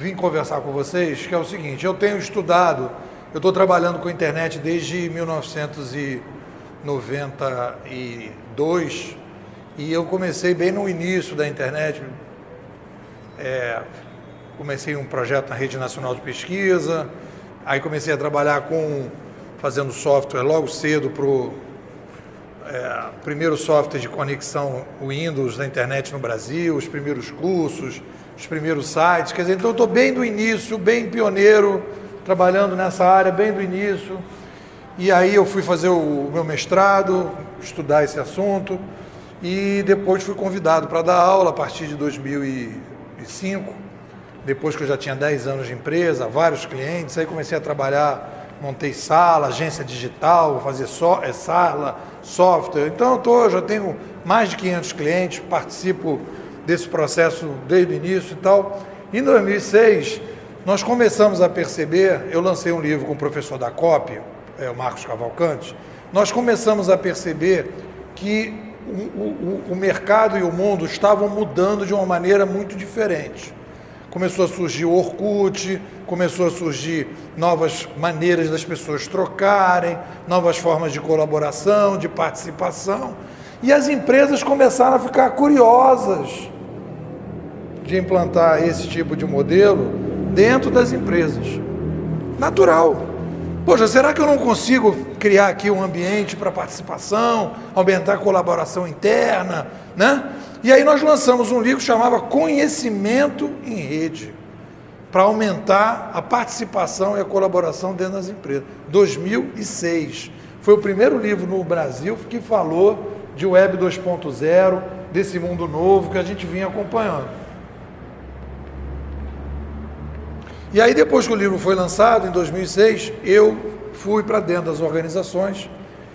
vim conversar com vocês, que é o seguinte: eu tenho estudado, eu estou trabalhando com a internet desde 1992 e eu comecei bem no início da internet. Comecei um projeto na Rede Nacional de Pesquisa, aí comecei a trabalhar fazendo software logo cedo para o primeiro software de conexão Windows da internet no Brasil, os primeiros cursos, os primeiros sites. Quer dizer, então eu estou bem do início, bem pioneiro, trabalhando nessa área bem do início. E aí eu fui fazer o meu mestrado, estudar esse assunto, e depois fui convidado para dar aula a partir de 2005, depois que eu já tinha 10 anos de empresa, vários clientes. Aí comecei a trabalhar, montei sala, agência digital, fazer sala, software. Então eu já tenho mais de 500 clientes, participo desse processo desde o início e tal. Em 2006, nós começamos a perceber, eu lancei um livro com o professor da COP, o Marcos Cavalcante, nós começamos a perceber que o mercado e o mundo estavam mudando de uma maneira muito diferente. Começou a surgir o Orkut, começou a surgir novas maneiras das pessoas trocarem, novas formas de colaboração, de participação, e as empresas começaram a ficar curiosas de implantar esse tipo de modelo dentro das empresas. Natural. Poxa, será que eu não consigo criar aqui um ambiente para participação, aumentar a colaboração interna, né? E aí nós lançamos um livro que chamava Conhecimento em Rede, para aumentar a participação e a colaboração dentro das empresas. 2006. Foi o primeiro livro no Brasil que falou de Web 2.0, desse mundo novo que a gente vinha acompanhando. E aí, depois que o livro foi lançado, em 2006, eu fui para dentro das organizações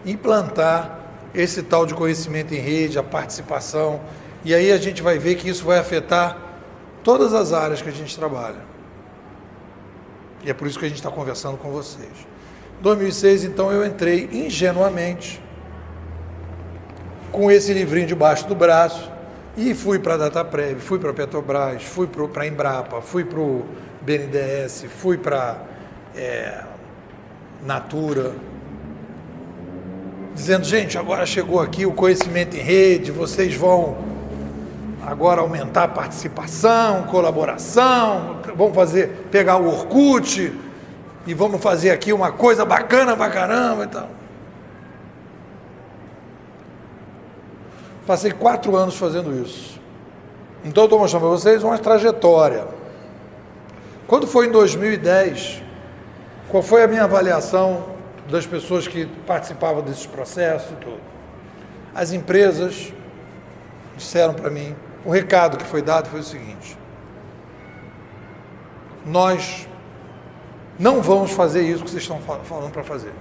implantar esse tal de conhecimento em rede, a participação. E aí a gente vai ver que isso vai afetar todas as áreas que a gente trabalha. E é por isso que a gente está conversando com vocês. Em 2006, então, eu entrei ingenuamente com esse livrinho debaixo do braço e fui para a Dataprev, fui para a Petrobras, fui para a Embrapa, fui para o BNDES, fui para Natura, dizendo: gente, agora chegou aqui o conhecimento em rede, vocês vão agora aumentar a participação, colaboração, vamos pegar o Orkut e vamos fazer aqui uma coisa bacana pra caramba e tal. Passei 4 anos fazendo isso. Então eu estou mostrando para vocês uma trajetória. Quando foi em 2010, qual foi a minha avaliação das pessoas que participavam desses processos e tudo? As empresas disseram para mim, o recado que foi dado foi o seguinte: nós não vamos fazer isso que vocês estão falando para fazer.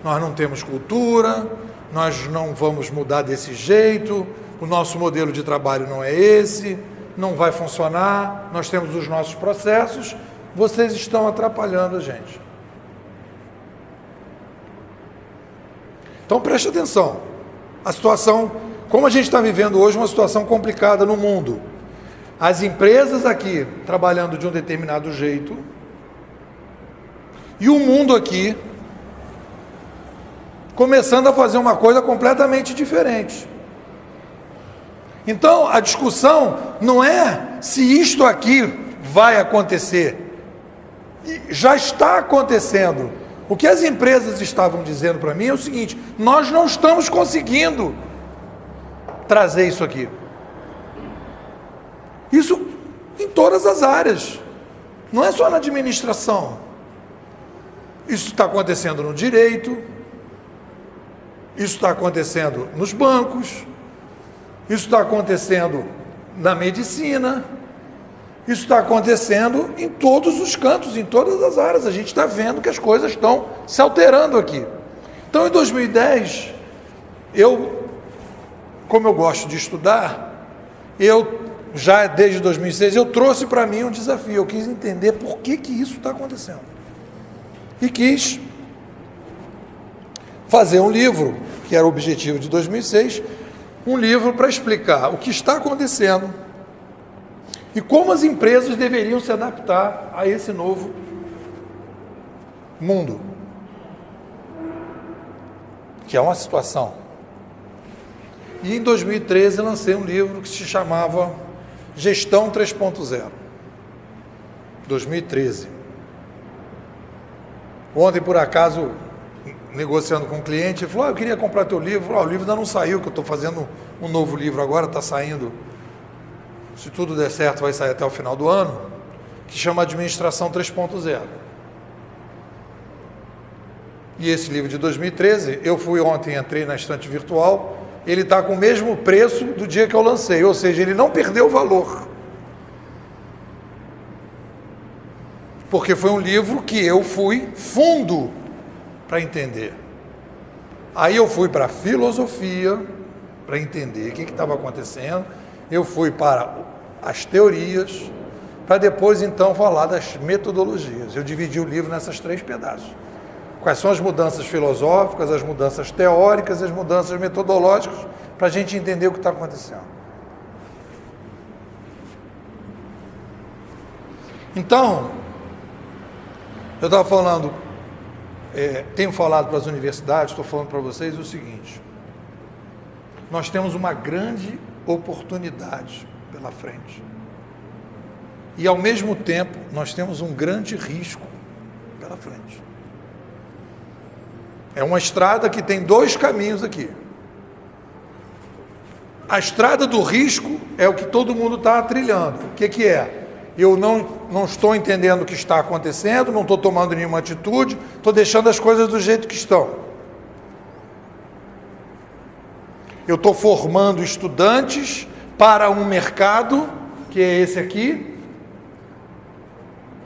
Nós não temos cultura, nós não vamos mudar desse jeito, o nosso modelo de trabalho não é esse, não vai funcionar, nós temos os nossos processos, vocês estão atrapalhando a gente. Então preste atenção, a situação, como a gente está vivendo hoje, uma situação complicada no mundo. As empresas aqui trabalhando de um determinado jeito e o mundo aqui começando a fazer uma coisa completamente diferente. Então, a discussão não é se isto aqui vai acontecer. Já está acontecendo. O que as empresas estavam dizendo para mim é o seguinte: nós não estamos conseguindo trazer isso aqui. Isso em todas as áreas. Não é só na administração. Isso está acontecendo no direito. Isso está acontecendo nos bancos. Isso está acontecendo na medicina, isso está acontecendo em todos os cantos, em todas as áreas. A gente está vendo que as coisas estão se alterando aqui. Então, em 2010, como eu gosto de estudar, já desde 2006, eu trouxe para mim um desafio. Eu quis entender por que isso está acontecendo. E quis fazer um livro, que era o objetivo de 2006, um livro para explicar o que está acontecendo E como as empresas deveriam se adaptar a esse novo mundo, que é uma situação. E em 2013 eu lancei um livro que se chamava Gestão 3.0. 2013. Ontem, por acaso, negociando com um cliente, ele falou, eu queria comprar teu livro. O livro ainda não saiu, que eu estou fazendo um novo livro agora, está saindo, se tudo der certo, vai sair até o final do ano, que chama Administração 3.0. E esse livro de 2013, eu fui ontem, entrei na estante virtual, ele está com o mesmo preço do dia que eu lancei, ou seja, ele não perdeu o valor. Porque foi um livro que eu fui fundo para entender. Aí eu fui para a filosofia, para entender o que estava acontecendo, eu fui para as teorias, para depois então falar das metodologias. Eu dividi o livro nessas 3 pedaços. Quais são as mudanças filosóficas, as mudanças teóricas e as mudanças metodológicas, para a gente entender o que está acontecendo. Então, eu estava falando, tenho falado para as universidades, estou falando para vocês o seguinte: nós temos uma grande oportunidade pela frente. E, ao mesmo tempo, nós temos um grande risco pela frente. É uma estrada que tem 2 caminhos aqui. A estrada do risco é o que todo mundo está trilhando. O que é? Eu não estou entendendo o que está acontecendo, não estou tomando nenhuma atitude, estou deixando as coisas do jeito que estão. Eu estou formando estudantes para um mercado, que é esse aqui,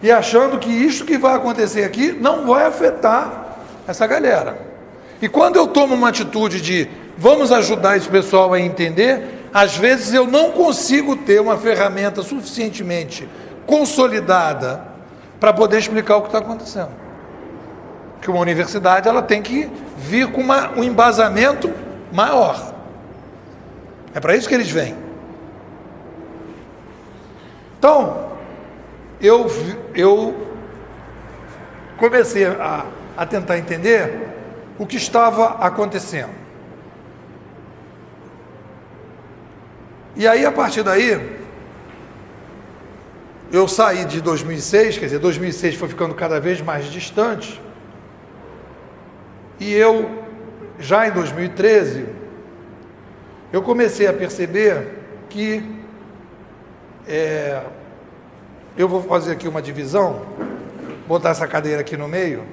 e achando que isso que vai acontecer aqui não vai afetar essa galera. E quando eu tomo uma atitude de vamos ajudar esse pessoal a entender, às vezes eu não consigo ter uma ferramenta suficientemente consolidada para poder explicar o que está acontecendo. Porque uma universidade ela tem que vir com um embasamento maior. É para isso que eles vêm. Então, eu comecei a tentar entender o que estava acontecendo. E aí, a partir daí, eu saí de 2006, quer dizer, 2006 foi ficando cada vez mais distante, e eu, já em 2013, eu comecei a perceber que eu vou fazer aqui uma divisão, botar essa cadeira aqui no meio,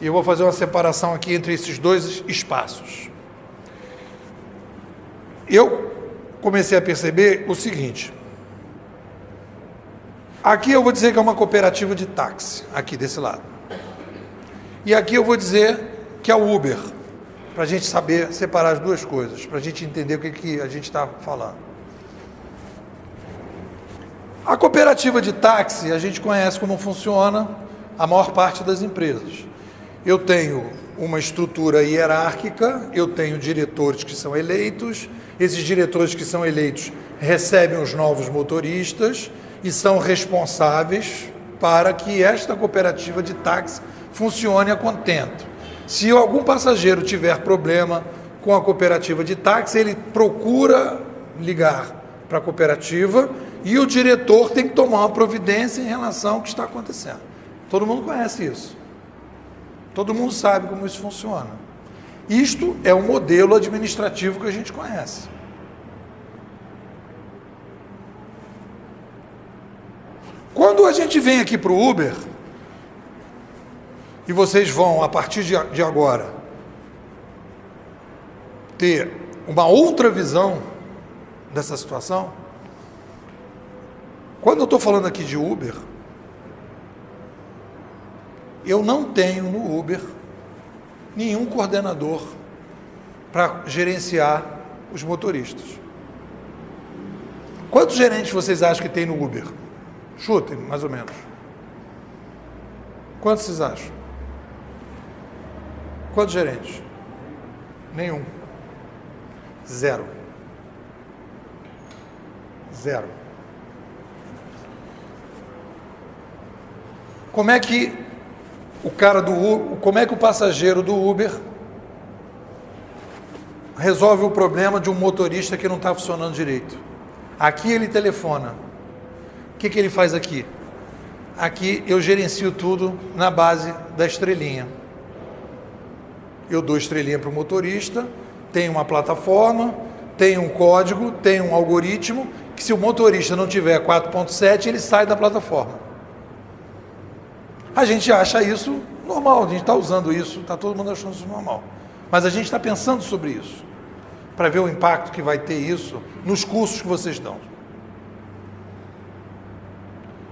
e eu vou fazer uma separação aqui entre esses 2 espaços. Eu comecei a perceber o seguinte: aqui eu vou dizer que é uma cooperativa de táxi, aqui desse lado. E aqui eu vou dizer que é o Uber, para a gente saber separar as 2 coisas, para a gente entender o que a gente está falando. A cooperativa de táxi, a gente conhece como funciona a maior parte das empresas. Eu tenho uma estrutura hierárquica, eu tenho diretores que são eleitos, esses diretores que são eleitos recebem os novos motoristas e são responsáveis para que esta cooperativa de táxi funcione a contento. Se algum passageiro tiver problema com a cooperativa de táxi, ele procura ligar para a cooperativa e o diretor tem que tomar uma providência em relação ao que está acontecendo. Todo mundo conhece isso. Todo mundo sabe como isso funciona. Isto é um modelo administrativo que a gente conhece. Quando a gente vem aqui para o Uber, e vocês vão, a partir de agora, ter uma outra visão dessa situação, quando eu estou falando aqui de Uber, eu não tenho no Uber nenhum coordenador para gerenciar os motoristas. Quantos gerentes vocês acham que tem no Uber? Chutem, mais ou menos. Quantos vocês acham? Quantos gerentes? Nenhum. 0. Como é que como é que o passageiro do Uber resolve o problema de um motorista que não está funcionando direito? Aqui ele telefona. O que ele faz aqui? Aqui eu gerencio tudo na base da estrelinha. Eu dou estrelinha para o motorista, tem uma plataforma, tem um código, tem um algoritmo, que se o motorista não tiver 4.7, ele sai da plataforma. A gente acha isso normal, a gente está usando isso, está todo mundo achando isso normal. Mas a gente está pensando sobre isso, para ver o impacto que vai ter isso nos cursos que vocês dão.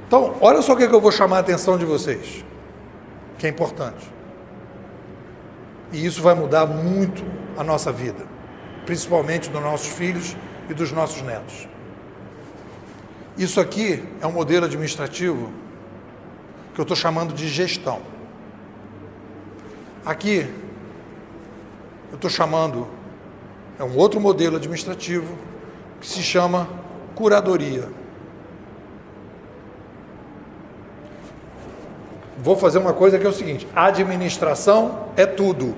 Então, olha só o que eu vou chamar a atenção de vocês, que é importante. E isso vai mudar muito a nossa vida, principalmente dos nossos filhos e dos nossos netos. Isso aqui é um modelo administrativo que eu estou chamando de gestão. Aqui, eu estou chamando, é um outro modelo administrativo que se chama curadoria. Vou fazer uma coisa que é o seguinte: a administração é tudo.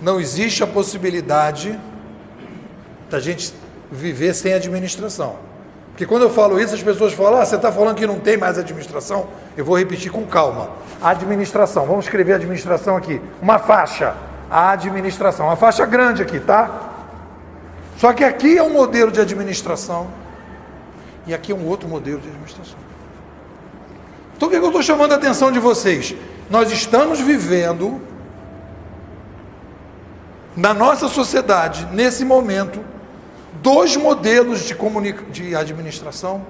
Não existe a possibilidade da gente viver sem administração. Porque quando eu falo isso, as pessoas falam: você está falando que não tem mais administração? Eu vou repetir com calma. Administração, vamos escrever administração aqui. Uma faixa, a administração. Uma faixa grande aqui, tá? Só que aqui é um modelo de administração e aqui é um outro modelo de administração. Então o que eu estou chamando a atenção de vocês? Nós estamos vivendo na nossa sociedade, nesse momento, dois modelos de administração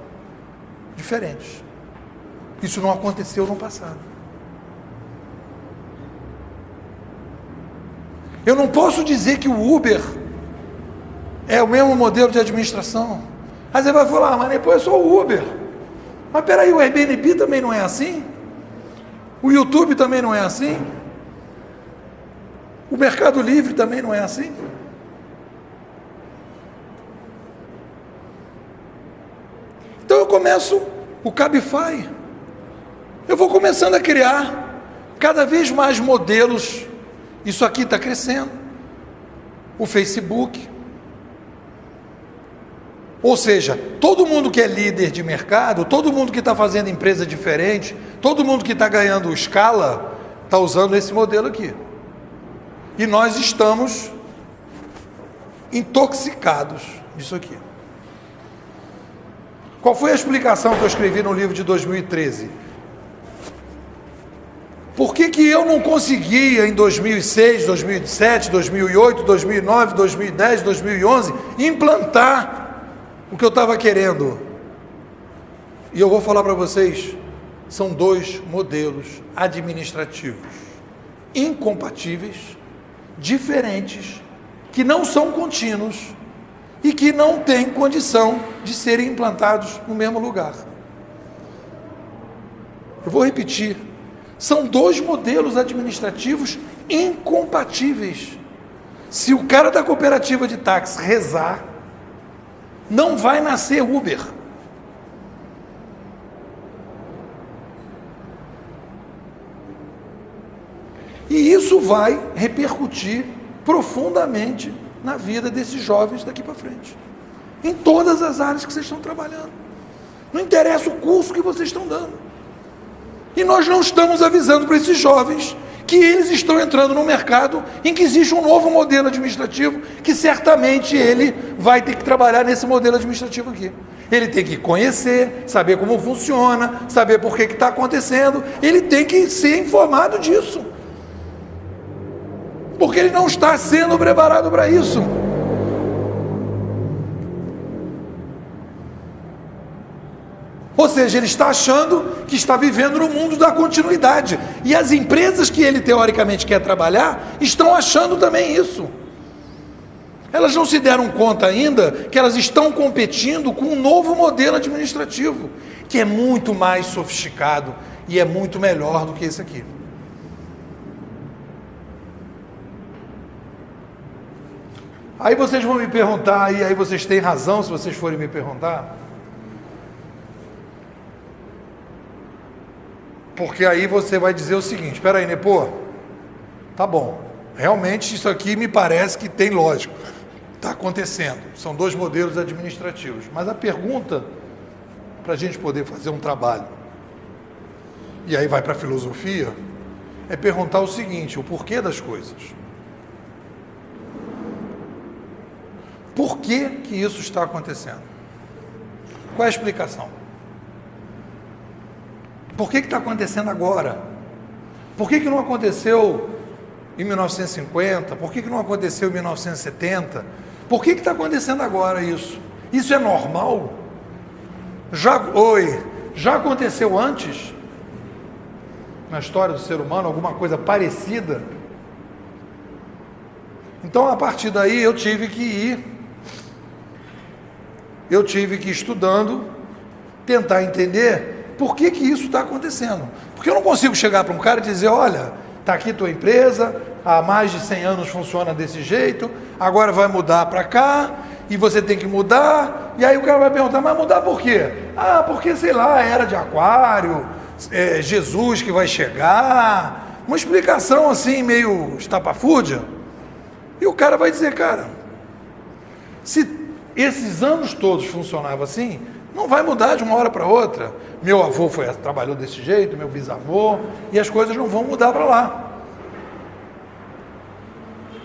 diferentes. Isso não aconteceu no passado. Eu não posso dizer que o Uber é o mesmo modelo de administração. Aí você vai falar: mas depois é só o Uber. Mas peraí, o Airbnb também não é assim? O YouTube também não é assim? O Mercado Livre também não é assim? Então eu começo o Cabify. Eu vou começando a criar cada vez mais modelos. Isso aqui está crescendo. O Facebook. Ou seja, todo mundo que é líder de mercado, todo mundo que está fazendo empresa diferente, todo mundo que está ganhando escala, está usando esse modelo aqui. E nós estamos intoxicados disso aqui. Qual foi a explicação que eu escrevi no livro de 2013? Por que eu não conseguia em 2006, 2007, 2008, 2009, 2010, 2011 implantar o que eu estava querendo? E eu vou falar para vocês, são dois modelos administrativos incompatíveis, diferentes, que não são contínuos e que não têm condição de serem implantados no mesmo lugar. Eu vou repetir, são dois modelos administrativos incompatíveis. Se o cara da cooperativa de táxi rezar, não vai nascer Uber. E isso vai repercutir profundamente na vida desses jovens daqui para frente. Em todas as áreas que vocês estão trabalhando. Não interessa o curso que vocês estão dando. E nós não estamos avisando para esses jovens que eles estão entrando no mercado em que existe um novo modelo administrativo, que certamente ele vai ter que trabalhar nesse modelo administrativo aqui. Ele tem que conhecer, saber como funciona, saber por que está acontecendo, ele tem que ser informado disso. Porque ele não está sendo preparado para isso. Ou seja, ele está achando que está vivendo no mundo da continuidade. E as empresas que ele teoricamente quer trabalhar estão achando também isso. Elas não se deram conta ainda que elas estão competindo com um novo modelo administrativo, que é muito mais sofisticado e é muito melhor do que esse aqui. Aí vocês vão me perguntar, e aí vocês têm razão se vocês forem me perguntar: Porque aí você vai dizer o seguinte: espera aí, Nepô, tá bom, realmente isso aqui me parece que tem lógica, está acontecendo, são dois modelos administrativos, mas a pergunta, para a gente poder fazer um trabalho, e aí vai para a filosofia, é perguntar o seguinte: o porquê das coisas. Por que que isso está acontecendo? Qual é a explicação? Por que está acontecendo agora? Por que não aconteceu em 1950? Por que não aconteceu em 1970? Por que está acontecendo agora isso? Isso é normal? Já aconteceu antes? Na história do ser humano, alguma coisa parecida? Então, a partir daí, eu tive que ir estudando, tentar entender por que isso está acontecendo. Porque eu não consigo chegar para um cara e dizer: olha, está aqui tua empresa, há mais de 100 anos funciona desse jeito, agora vai mudar para cá, e você tem que mudar, e aí o cara vai perguntar: mas mudar por quê? Ah, porque, sei lá, era de aquário, Jesus que vai chegar, uma explicação assim, meio estapafúrdia, e o cara vai dizer: cara, se esses anos todos funcionava assim, não vai mudar de uma hora para outra. Meu avô trabalhou desse jeito, meu bisavô, e as coisas não vão mudar para lá.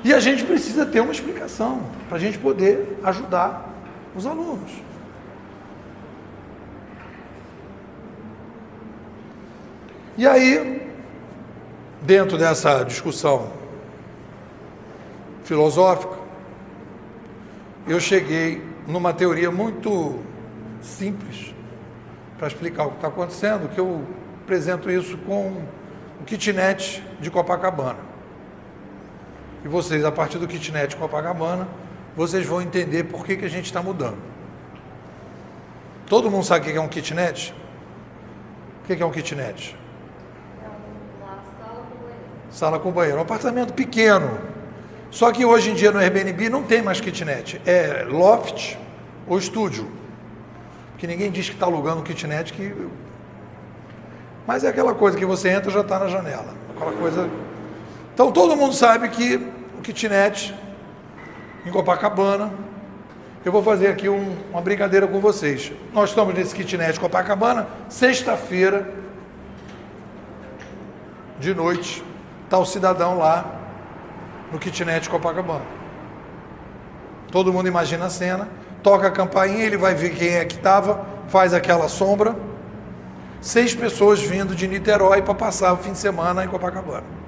E a gente precisa ter uma explicação para a gente poder ajudar os alunos. E aí, dentro dessa discussão filosófica, eu cheguei numa teoria muito simples para explicar o que está acontecendo, que eu apresento isso com o kitnet de Copacabana. E vocês, a partir do kitnet de Copacabana, vocês vão entender por que a gente está mudando. Todo mundo sabe o que é um kitnet? O que é um kitnet? Sala com banheiro. Um apartamento pequeno. Só que hoje em dia no Airbnb não tem mais kitnet. É loft ou estúdio. Porque ninguém diz que está alugando um kitnet. Mas é aquela coisa que você entra e já está na janela. Aquela coisa... Então todo mundo sabe que o kitnet em Copacabana... Eu vou fazer aqui uma brincadeira com vocês. Nós estamos nesse kitnet Copacabana, sexta-feira, de noite, está o cidadão lá no kitnet Copacabana. Todo mundo imagina a cena, toca a campainha, ele vai ver quem é que estava, faz aquela sombra. 6 pessoas vindo de Niterói para passar o fim de semana em Copacabana.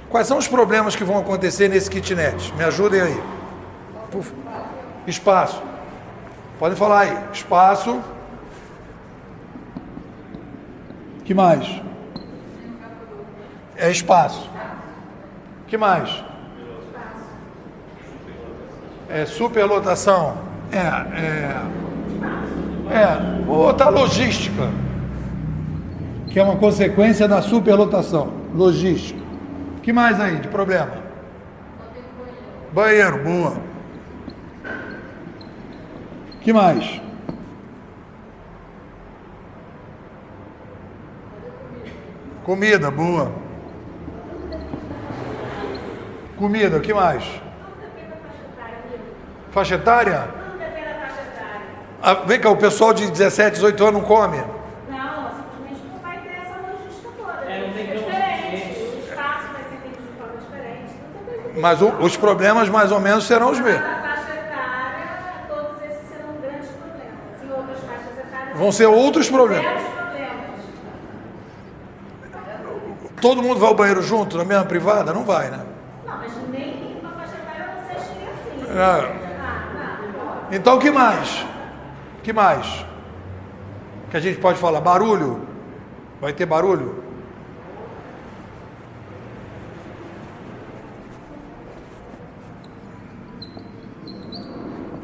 Quais são os problemas que vão acontecer nesse kitnet? Me ajudem aí. Espaço. Podem falar aí. Espaço. Que mais? É espaço. Que mais? É superlotação. Outra logística, que é uma consequência da superlotação. Logística. Que mais aí de problema? Banheiro, boa. Que mais? Comida, boa. Comida, o que mais? Faixa etária? Ah, vem cá, o pessoal de 17, 18 anos não come? Não, simplesmente não vai ter essa logística toda. É diferente. O espaço vai ser feito de forma diferente. Mas os problemas mais ou menos serão os mesmos. Na faixa etária, todos esses serão grandes problemas. Em outras faixas etárias... Vão ser outros problemas. Problemas. Todo mundo vai ao banheiro junto, na mesma privada? Não vai, né? Não, mas nem uma faixa etária você chega assim. Não. Então, o que mais? O que mais? Que a gente pode falar? Barulho? Vai ter barulho?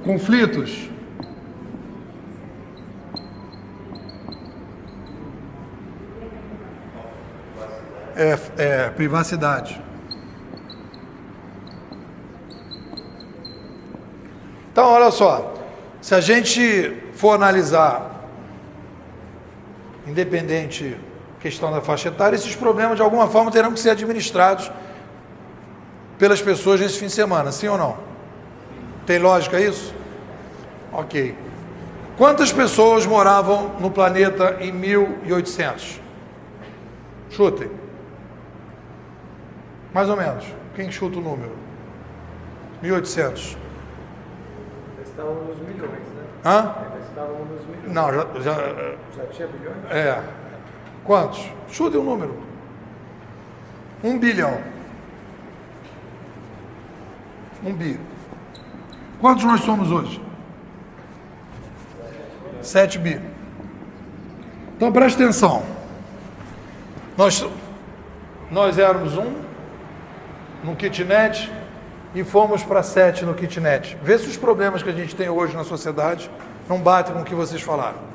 Conflitos? Privacidade. Então, olha só, se a gente for analisar independente questão da faixa etária, esses problemas de alguma forma terão que ser administrados pelas pessoas nesse fim de semana, sim ou não? Tem lógica isso? Ok. Quantas pessoas moravam no planeta em 1800? Chutem. Mais ou menos. Quem chuta o número? 1800. Estavam nos milhões, né? Hã? Estavam nos milhões. Não, Já tinha bilhões? É. Quantos? Chutem o número. 1 bilhão. 1 bi. Quantos nós somos hoje? 7 bi. Então presta atenção. Nós éramos 1 no kitnet e fomos para 7 no kitnet. Vê se os problemas que a gente tem hoje na sociedade não batem com o que vocês falaram.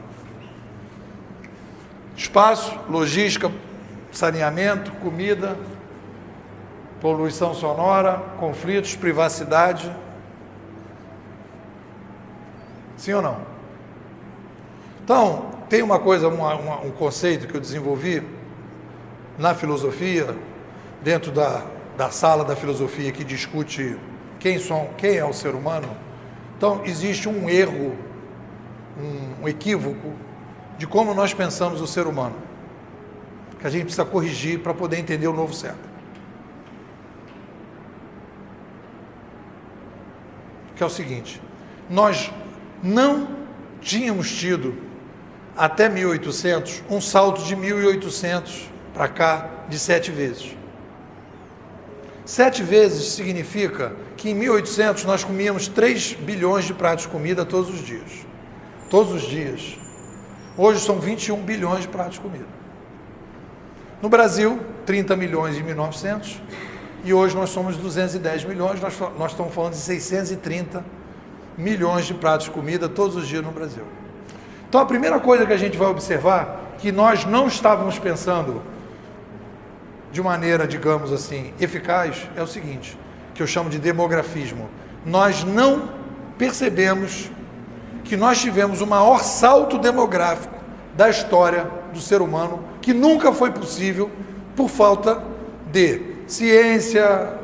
Espaço, logística, saneamento, comida, poluição sonora, conflitos, privacidade. Sim ou não? Então, tem uma coisa, um conceito que eu desenvolvi na filosofia, dentro da sala da filosofia que discute quem é o ser humano. Então, existe um erro, um equívoco de como nós pensamos o ser humano, que a gente precisa corrigir para poder entender o novo século. Que é o seguinte: nós não tínhamos tido até 1800 um salto de 1800 para cá de 7 vezes. 7 vezes significa que em 1800 nós comíamos 3 bilhões de pratos de comida todos os dias. Todos os dias. Hoje são 21 bilhões de pratos de comida. No Brasil, 30 milhões em 1900, e hoje nós somos 210 milhões, nós estamos falando de 630 milhões de pratos de comida todos os dias no Brasil. Então a primeira coisa que a gente vai observar, que nós não estávamos pensando de maneira, digamos assim, eficaz, é o seguinte, que eu chamo de demografismo. Nós não percebemos que nós tivemos o maior salto demográfico da história do ser humano, que nunca foi possível por falta de ciência,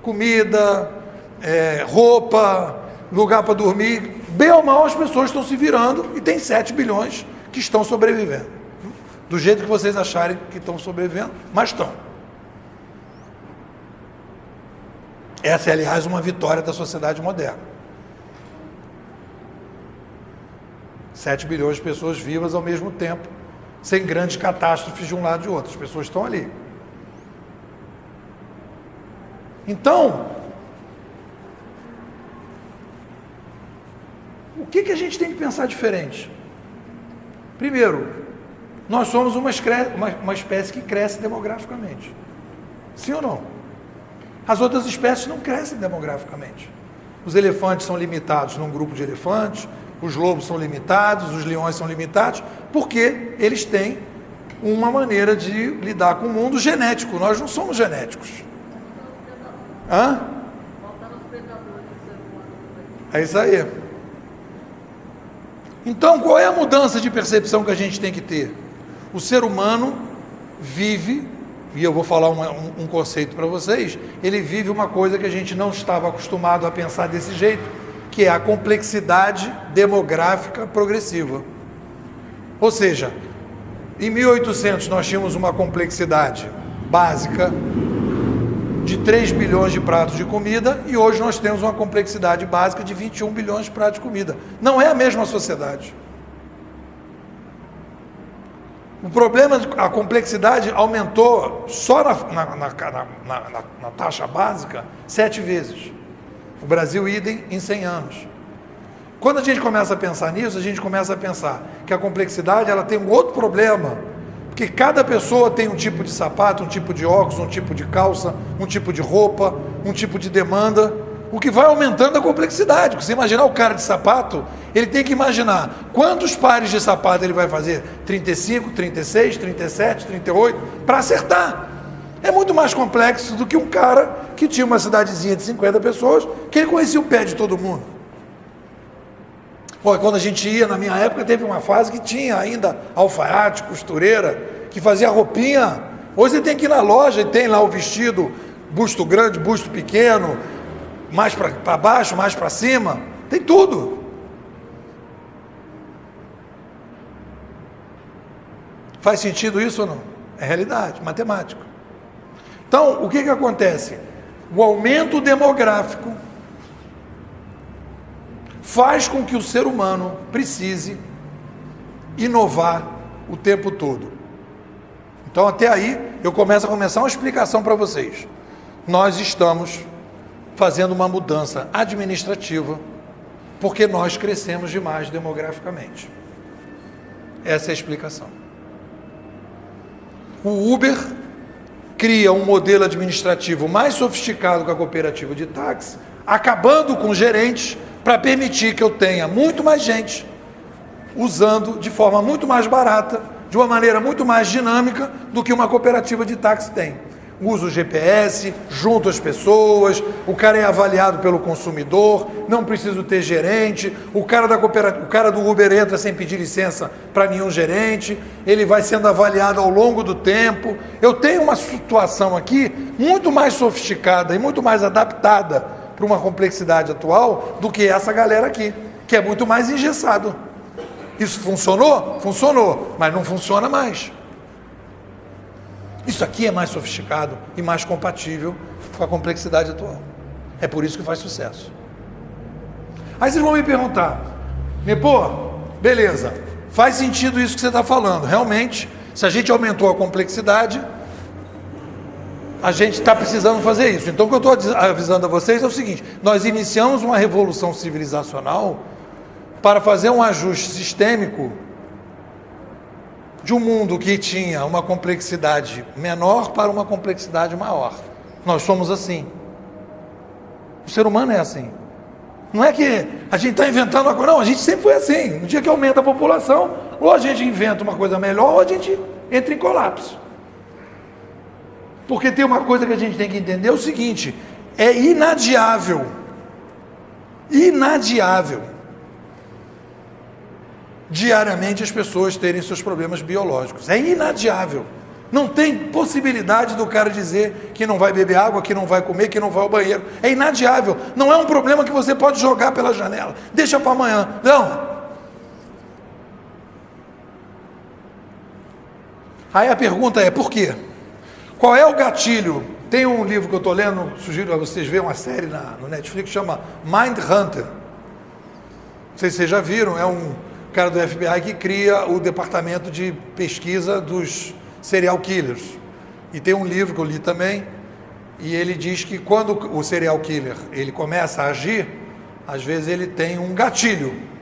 comida, roupa, lugar para dormir. Bem ou mal, as pessoas estão se virando e tem 7 bilhões que estão sobrevivendo. Do jeito que vocês acharem que estão sobrevivendo, mas estão. Essa é, aliás, uma vitória da sociedade moderna. 7 bilhões de pessoas vivas ao mesmo tempo, sem grandes catástrofes de um lado e de outro. As pessoas estão ali. Então, o que a gente tem que pensar diferente? Primeiro, nós somos uma espécie que cresce demograficamente. Sim ou não? As outras espécies não crescem demograficamente. Os elefantes são limitados num grupo de elefantes, os lobos são limitados, os leões são limitados, porque eles têm uma maneira de lidar com o mundo genético. Nós não somos genéticos. Hã? É isso aí. Então, qual é a mudança de percepção que a gente tem que ter? O ser humano vive, e eu vou falar um conceito para vocês, ele vive uma coisa que a gente não estava acostumado a pensar desse jeito, que é a complexidade demográfica progressiva. Ou seja, em 1800 nós tínhamos uma complexidade básica de 3 bilhões de pratos de comida e hoje nós temos uma complexidade básica de 21 bilhões de pratos de comida. Não é a mesma sociedade. O problema, a complexidade aumentou só na taxa básica 7 vezes. O Brasil, idem, em 100 anos. Quando a gente começa a pensar nisso, a gente começa a pensar que a complexidade ela tem um outro problema, porque cada pessoa tem um tipo de sapato, um tipo de óculos, um tipo de calça, um tipo de roupa, um tipo de demanda, o que vai aumentando a complexidade. Porque você imaginar o cara de sapato, ele tem que imaginar quantos pares de sapato ele vai fazer, 35, 36, 37, 38, para acertar. É muito mais complexo do que um cara que tinha uma cidadezinha de 50 pessoas, que ele conhecia o pé de todo mundo. Pô, quando a gente ia, na minha época, teve uma fase que tinha ainda alfaiate, costureira, que fazia roupinha. Hoje você tem que ir na loja e tem lá o vestido, busto grande, busto pequeno, mais para baixo, mais para cima, tem tudo. Faz sentido isso ou não? É realidade, matemática. Então, o que acontece? O aumento demográfico faz com que o ser humano precise inovar o tempo todo. Então, até aí, eu começo uma explicação para vocês. Nós estamos fazendo uma mudança administrativa porque nós crescemos demais demograficamente. Essa é a explicação. O Uber cria um modelo administrativo mais sofisticado que a cooperativa de táxi, acabando com gerentes para permitir que eu tenha muito mais gente usando de forma muito mais barata, de uma maneira muito mais dinâmica do que uma cooperativa de táxi tem. Usa o GPS, junto às pessoas, o cara é avaliado pelo consumidor, não preciso ter gerente, o cara do Uber entra sem pedir licença para nenhum gerente, ele vai sendo avaliado ao longo do tempo. Eu tenho uma situação aqui muito mais sofisticada e muito mais adaptada para uma complexidade atual do que essa galera aqui, que é muito mais engessado. Isso funcionou? Funcionou, mas não funciona mais. Isso aqui é mais sofisticado e mais compatível com a complexidade atual. É por isso que faz sucesso. Aí vocês vão me perguntar, pô, beleza, faz sentido isso que você está falando. Realmente, se a gente aumentou a complexidade, a gente está precisando fazer isso. Então, o que eu estou avisando a vocês é o seguinte: nós iniciamos uma revolução civilizacional para fazer um ajuste sistêmico de um mundo que tinha uma complexidade menor para uma complexidade maior. Nós somos assim. O ser humano é assim. Não é que a gente está inventando uma coisa, não, a gente sempre foi assim. No dia que aumenta a população, ou a gente inventa uma coisa melhor, ou a gente entra em colapso. Porque tem uma coisa que a gente tem que entender, é o seguinte: é inadiável, diariamente as pessoas terem seus problemas biológicos. É inadiável. Não tem possibilidade do cara dizer que não vai beber água, que não vai comer, que não vai ao banheiro. É inadiável. Não é um problema que você pode jogar pela janela. Deixa para amanhã. Não. Aí a pergunta é, por quê? Qual é o gatilho? Tem um livro que eu estou lendo, sugiro a vocês verem uma série no Netflix, chama Mindhunter. Não sei se vocês já viram, é um cara do FBI que cria o departamento de pesquisa dos serial killers. E tem um livro que eu li também, e ele diz que quando o serial killer ele começa a agir, às vezes ele tem um gatilho.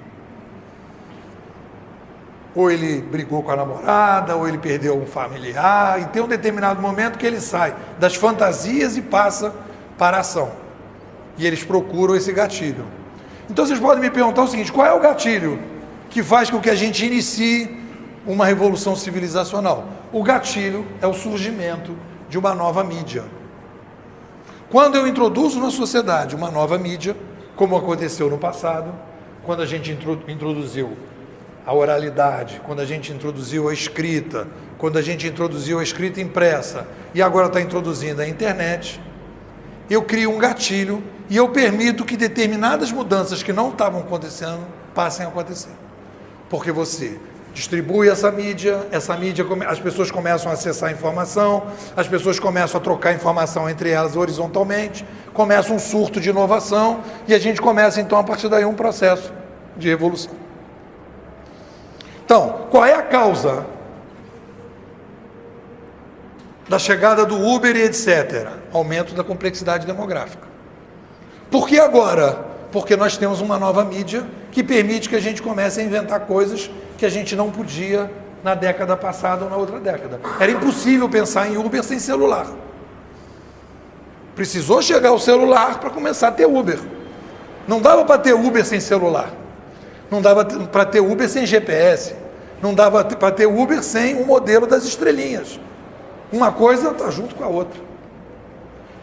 Ou ele brigou com a namorada, ou ele perdeu um familiar, e tem um determinado momento que ele sai das fantasias e passa para a ação. E eles procuram esse gatilho. Então vocês podem me perguntar o seguinte: qual é o gatilho que faz com que a gente inicie uma revolução civilizacional? O gatilho é o surgimento de uma nova mídia. Quando eu introduzo na sociedade uma nova mídia, como aconteceu no passado, quando a gente introduziu a oralidade, quando a gente introduziu a escrita, quando a gente introduziu a escrita impressa, e agora está introduzindo a internet, eu crio um gatilho e eu permito que determinadas mudanças que não estavam acontecendo, passem a acontecer. Porque você distribui essa mídia, as pessoas começam a acessar a informação, as pessoas começam a trocar informação entre elas horizontalmente, começa um surto de inovação, e a gente começa então a partir daí um processo de revolução. Então, qual é a causa da chegada do Uber e etc? Aumento da complexidade demográfica. Por que agora? Porque nós temos uma nova mídia que permite que a gente comece a inventar coisas que a gente não podia na década passada ou na outra década. Era impossível pensar em Uber sem celular. Precisou chegar o celular para começar a ter Uber. Não dava para ter Uber sem celular. Não dava para ter Uber sem GPS. Não dava para ter Uber sem o modelo das estrelinhas. Uma coisa está junto com a outra.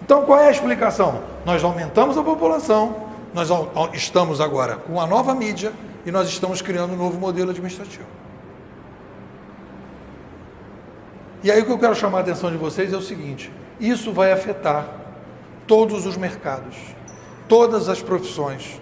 Então, qual é a explicação? Nós aumentamos a população, nós estamos agora com uma nova mídia e nós estamos criando um novo modelo administrativo. E aí o que eu quero chamar a atenção de vocês é o seguinte: isso vai afetar todos os mercados, todas as profissões,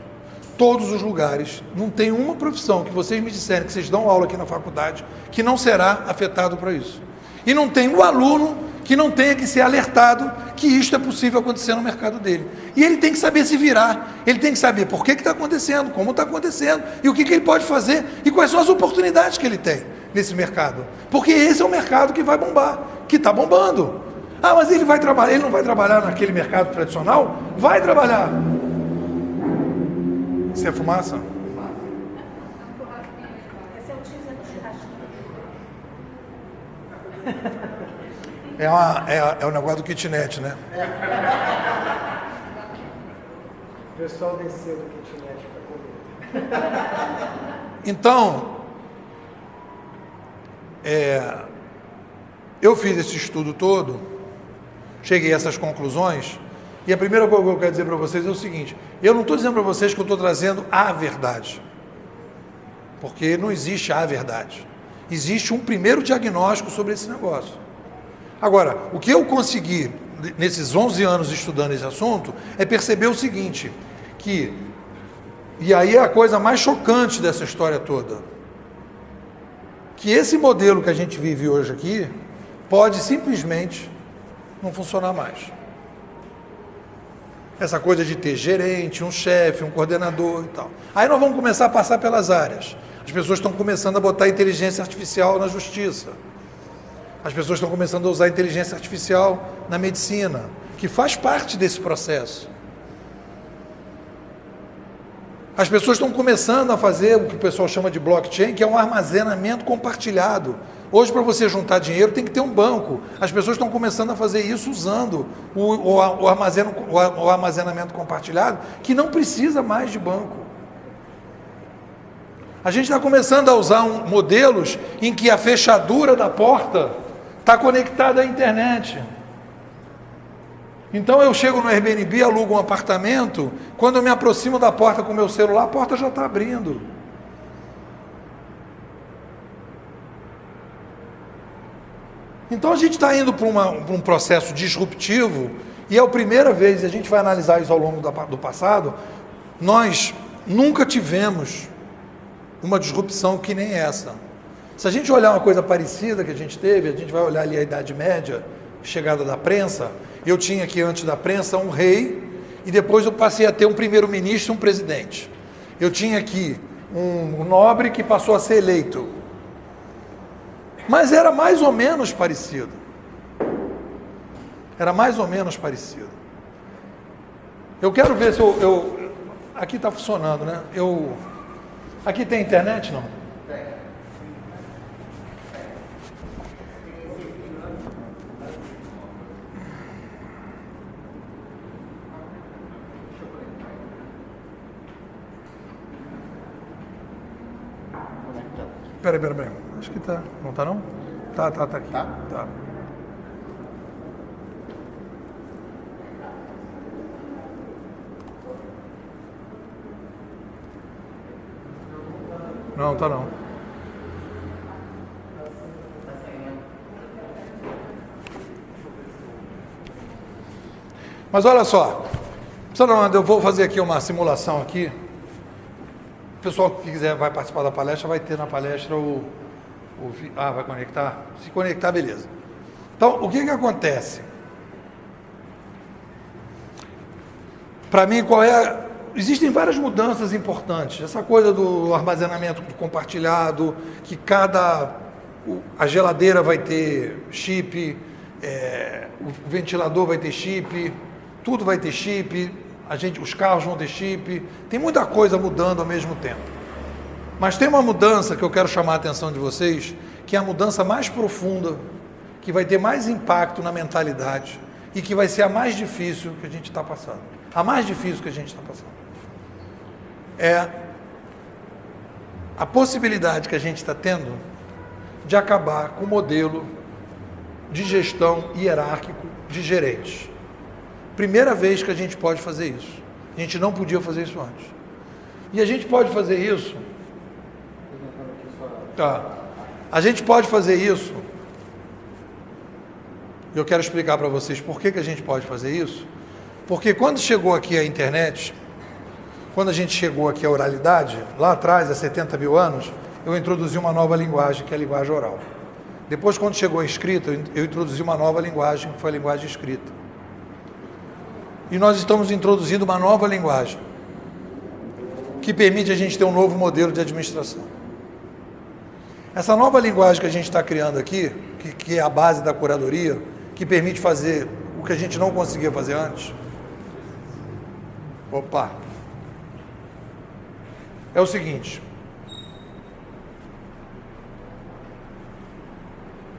todos os lugares. Não tem uma profissão que vocês me disserem que vocês dão aula aqui na faculdade que não será afetado por isso. E não tem um aluno que não tenha que ser alertado que isto é possível acontecer no mercado dele. E ele tem que saber se virar, ele tem que saber por que está acontecendo, como está acontecendo, e o que ele pode fazer, e quais são as oportunidades que ele tem nesse mercado. Porque esse é o mercado que vai bombar, que está bombando. Ah, mas ele vai trabalhar, ele não vai trabalhar naquele mercado tradicional? Vai trabalhar. Isso é fumaça? Esse é o teaser do churrasco. É o negócio do kitnet, né? O pessoal desceu do kitnet para comer. Então, eu fiz esse estudo todo, cheguei a essas conclusões, e a primeira coisa que eu quero dizer para vocês é o seguinte: eu não estou dizendo para vocês que eu estou trazendo a verdade, porque não existe a verdade. Existe um primeiro diagnóstico sobre esse negócio. Agora, o que eu consegui, nesses 11 anos estudando esse assunto, é perceber o seguinte, e aí é a coisa mais chocante dessa história toda, que esse modelo que a gente vive hoje aqui, pode simplesmente não funcionar mais. Essa coisa de ter gerente, um chefe, um coordenador e tal. Aí nós vamos começar a passar pelas áreas. As pessoas estão começando a botar inteligência artificial na justiça. As pessoas estão começando a usar inteligência artificial na medicina, que faz parte desse processo. As pessoas estão começando a fazer o que o pessoal chama de blockchain, que é um armazenamento compartilhado. Hoje, para você juntar dinheiro, tem que ter um banco. As pessoas estão começando a fazer isso usando o armazenamento compartilhado, que não precisa mais de banco. A gente está começando a usar modelos em que a fechadura da porta está conectada à internet. Então eu chego no Airbnb, alugo um apartamento, quando eu me aproximo da porta com o meu celular, a porta já está abrindo. Então a gente está indo para um processo disruptivo, e é a primeira vez, e a gente vai analisar isso ao longo do passado, nós nunca tivemos uma disrupção que nem essa. Se a gente olhar uma coisa parecida que a gente teve, a gente vai olhar ali a Idade Média, chegada da prensa. Eu tinha aqui antes da prensa um rei, e depois eu passei a ter um primeiro-ministro e um presidente. Eu tinha aqui um nobre que passou a ser eleito. Mas era mais ou menos parecido. Era mais ou menos parecido. Eu quero ver se aqui está funcionando, né? Aqui tem internet, não? Peraí. Acho que tá. Não tá, não? Tá aqui. Tá. Não, tá não. Mas olha só, eu vou fazer aqui uma simulação aqui. O pessoal que quiser vai participar da palestra, vai ter na palestra vai conectar? Se conectar, beleza. Então, o que acontece? Para mim, existem várias mudanças importantes. Essa coisa do armazenamento compartilhado, que a geladeira vai ter chip, o ventilador vai ter chip, tudo vai ter chip, os carros vão ter chip, tem muita coisa mudando ao mesmo tempo. Mas tem uma mudança que eu quero chamar a atenção de vocês, que é a mudança mais profunda, que vai ter mais impacto na mentalidade e que vai ser a mais difícil que a gente está passando. A mais difícil que a gente está passando. É a possibilidade que a gente está tendo de acabar com o modelo de gestão hierárquico de gerentes. Primeira vez que a gente pode fazer isso. A gente não podia fazer isso antes. E a gente pode fazer isso Tá. A gente pode fazer isso. Eu quero explicar para vocês por que a gente pode fazer isso. Porque quando chegou aqui a internet, quando a gente chegou aqui à oralidade, lá atrás, há 70 mil anos, eu introduzi uma nova linguagem, que é a linguagem oral. Depois, quando chegou a escrita, eu introduzi uma nova linguagem, que foi a linguagem escrita. E nós estamos introduzindo uma nova linguagem, que permite a gente ter um novo modelo de administração. Essa nova linguagem que a gente está criando aqui, que é a base da curadoria, que permite fazer o que a gente não conseguia fazer antes. Opa! É o seguinte.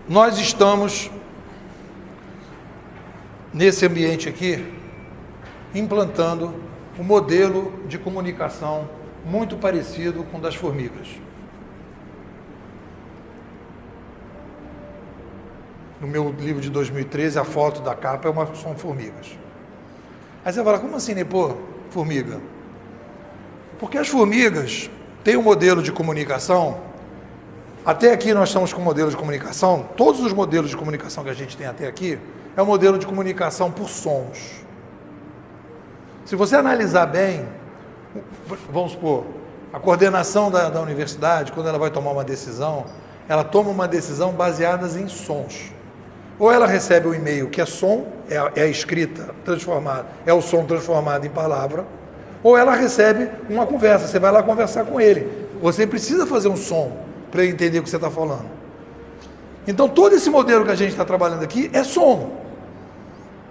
Nós estamos, nesse ambiente aqui, implantando um modelo de comunicação muito parecido com o das formigas. No meu livro de 2013, a foto da capa são formigas. Aí você fala, como assim, né? Pô, formiga? Porque as formigas têm um modelo de comunicação. Até aqui nós estamos com modelo de comunicação. Todos os modelos de comunicação que a gente tem até aqui é um modelo de comunicação por sons. Se você analisar bem, vamos supor, a coordenação da universidade, quando ela vai tomar uma decisão, ela toma uma decisão baseada em sons. Ou ela recebe um e-mail que é som, é a escrita transformada, é o som transformado em palavra, ou ela recebe uma conversa, você vai lá conversar com ele. Você precisa fazer um som para ele entender o que você está falando. Então, todo esse modelo que a gente está trabalhando aqui é som.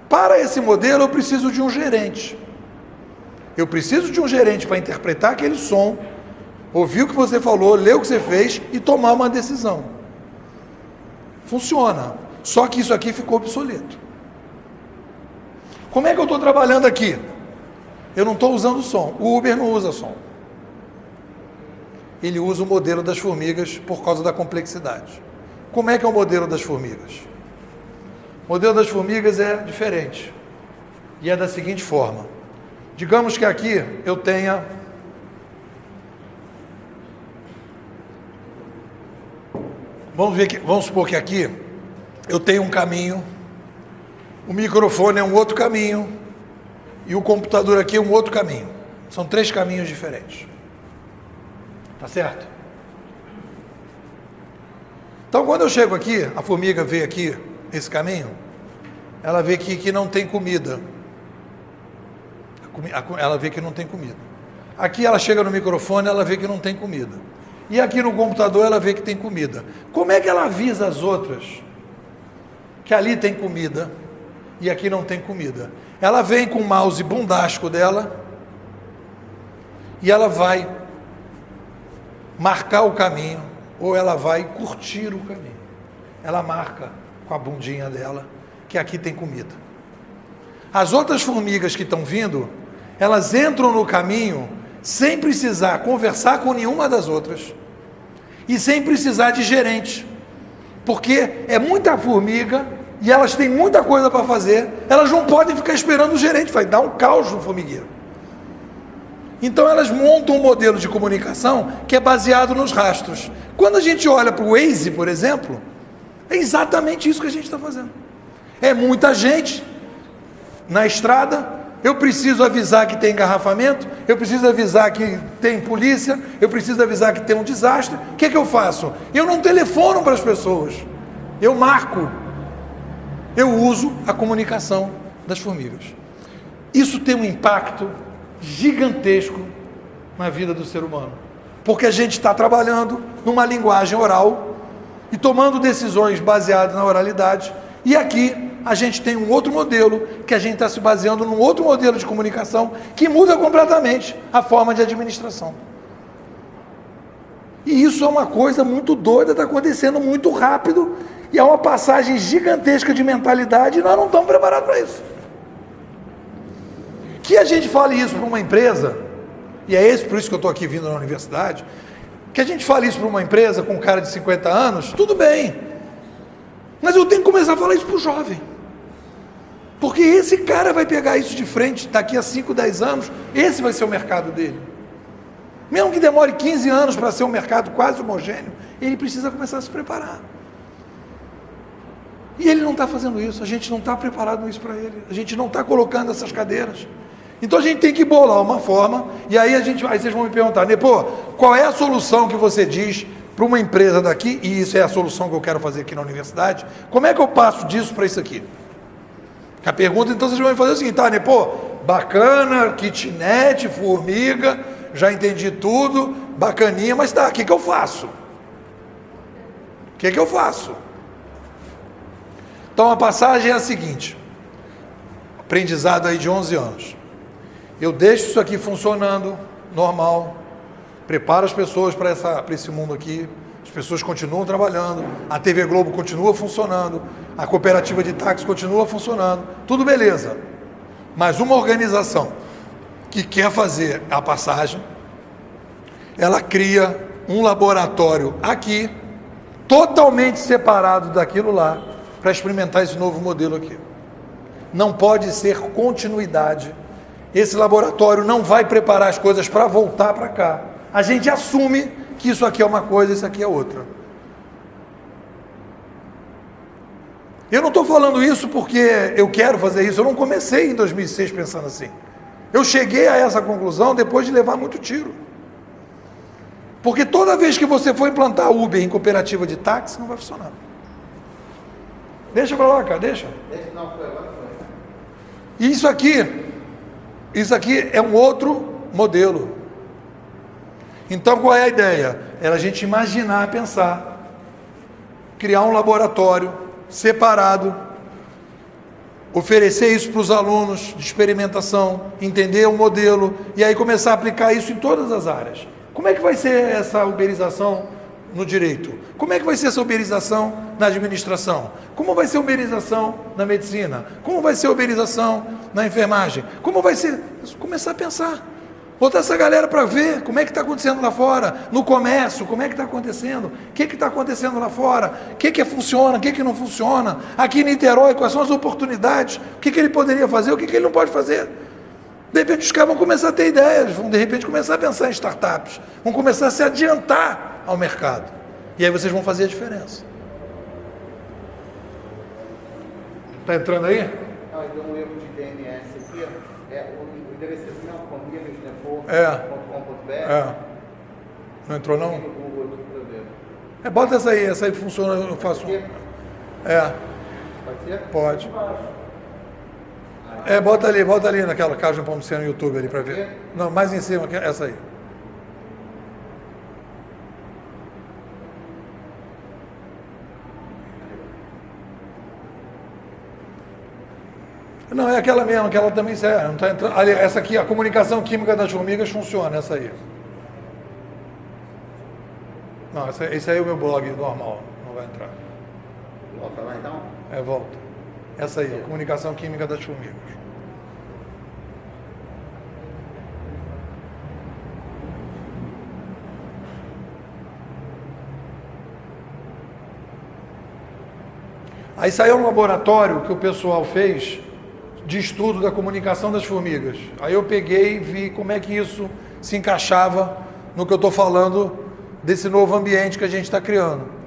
Para esse modelo, eu preciso de um gerente. Eu preciso de um gerente para interpretar aquele som, ouvir o que você falou, ler o que você fez e tomar uma decisão. Funciona. Só que isso aqui ficou obsoleto. Como é que eu estou trabalhando aqui? Eu não estou usando som. O Uber não usa som. Ele usa o modelo das formigas por causa da complexidade. Como é que é o modelo das formigas? O modelo das formigas é diferente. E é da seguinte forma. Digamos que aqui eu tenha... Vamos supor que aqui eu tenho um caminho, o microfone é um outro caminho e o computador aqui é um outro caminho. São 3 caminhos diferentes. Tá certo? Então, quando eu chego aqui, a formiga vê aqui esse caminho, ela vê que não tem comida. Ela vê que não tem comida. Aqui ela chega no microfone, ela vê que não tem comida. E aqui no computador ela vê que tem comida. Como é que ela avisa as outras que ali tem comida e aqui não tem comida? Ela vem com o mouse bundástico dela e ela vai marcar o caminho, ou ela vai curtir o caminho. Ela marca com a bundinha dela que aqui tem comida. As outras formigas que estão vindo, elas entram no caminho sem precisar conversar com nenhuma das outras e sem precisar de gerente, porque é muita formiga e elas têm muita coisa para fazer, elas não podem ficar esperando o gerente, vai dar um caos no formigueiro. Então elas montam um modelo de comunicação que é baseado nos rastros. Quando a gente olha para o Waze, por exemplo, é exatamente isso que a gente está fazendo. É muita gente na estrada, eu preciso avisar que tem engarrafamento, eu preciso avisar que tem polícia, eu preciso avisar que tem um desastre. O que eu faço? Eu não telefono para as pessoas, eu marco, eu uso a comunicação das formigas. Isso tem um impacto gigantesco na vida do ser humano, porque a gente está trabalhando numa linguagem oral e tomando decisões baseadas na oralidade, e aqui a gente tem um outro modelo, que a gente está se baseando num outro modelo de comunicação, que muda completamente a forma de administração. E isso é uma coisa muito doida, está acontecendo muito rápido, e é uma passagem gigantesca de mentalidade, e nós não estamos preparados para isso. Que a gente fale isso para uma empresa, e é por isso que eu estou aqui vindo na universidade, que a gente fale isso para uma empresa com um cara de 50 anos, tudo bem, mas eu tenho que começar a falar isso para o jovem, porque esse cara vai pegar isso de frente, daqui a 5, 10 anos, esse vai ser o mercado dele. Mesmo que demore 15 anos para ser um mercado quase homogêneo, ele precisa começar a se preparar. E ele não está fazendo isso, a gente não está preparado isso para ele, a gente não está colocando essas cadeiras. Então a gente tem que bolar uma forma, e aí vocês vão me perguntar, Nepô, qual é a solução que você diz para uma empresa daqui, e isso é a solução que eu quero fazer aqui na universidade, como é que eu passo disso para isso aqui? A pergunta, então, vocês vão me fazer o seguinte, tá, Nepô, bacana, kitnet, formiga, já entendi tudo, bacaninha, mas tá, o que eu faço? O que eu faço? Então a passagem é a seguinte, aprendizado aí de 11 anos, eu deixo isso aqui funcionando, normal, preparo as pessoas para esse mundo aqui, as pessoas continuam trabalhando, a TV Globo continua funcionando, a cooperativa de táxi continua funcionando, tudo beleza, mas uma organização que quer fazer a passagem, ela cria um laboratório aqui, totalmente separado daquilo lá, para experimentar esse novo modelo aqui. Não pode ser continuidade. Esse laboratório não vai preparar as coisas para voltar para cá. A gente assume que isso aqui é uma coisa, isso aqui é outra. Eu não estou falando isso porque eu quero fazer isso. Eu não comecei em 2006 pensando assim. Eu cheguei a essa conclusão depois de levar muito tiro. Porque toda vez que você for implantar Uber em cooperativa de táxi, não vai funcionar. Deixa para lá, cara, deixa. Não, foi agora. E isso aqui é um outro modelo. Então qual é a ideia? Era a gente imaginar, pensar, criar um laboratório separado, oferecer isso para os alunos de experimentação, entender o modelo e aí começar a aplicar isso em todas as áreas. Como é que vai ser essa uberização no direito? Como é que vai ser essa uberização na administração? Como vai ser a uberização na medicina? Como vai ser a uberização na enfermagem? Como vai ser? Começar a pensar. Botar essa galera para ver como é que está acontecendo lá fora, no comércio, como é que está acontecendo, o que está acontecendo lá fora, o que funciona, o que não funciona, aqui em Niterói, quais são as oportunidades, o que ele poderia fazer, o que ele não pode fazer. De repente os caras vão começar a ter ideias, vão de repente começar a pensar em startups, vão começar a se adiantar ao mercado. E aí vocês vão fazer a diferença. Está entrando aí? Não, então um erro de DNS aqui, o endereço assim, não, É. Não entrou não? Bota essa aí funciona, eu faço. Pode ser? Pode. Bota ali naquela caixa para você no YouTube ali para ver. Não, mais em cima, essa aí. Não, é aquela mesmo, que ela também serve. Não tá entrando. Ali, essa aqui, a comunicação química das formigas funciona, essa aí. Não, esse aí é o meu blog normal, não vai entrar. Volta lá então? Volta. Essa aí, a comunicação química das formigas. Aí saiu um laboratório que o pessoal fez de estudo da comunicação das formigas. Aí eu peguei e vi como é que isso se encaixava no que eu estou falando desse novo ambiente que a gente está criando.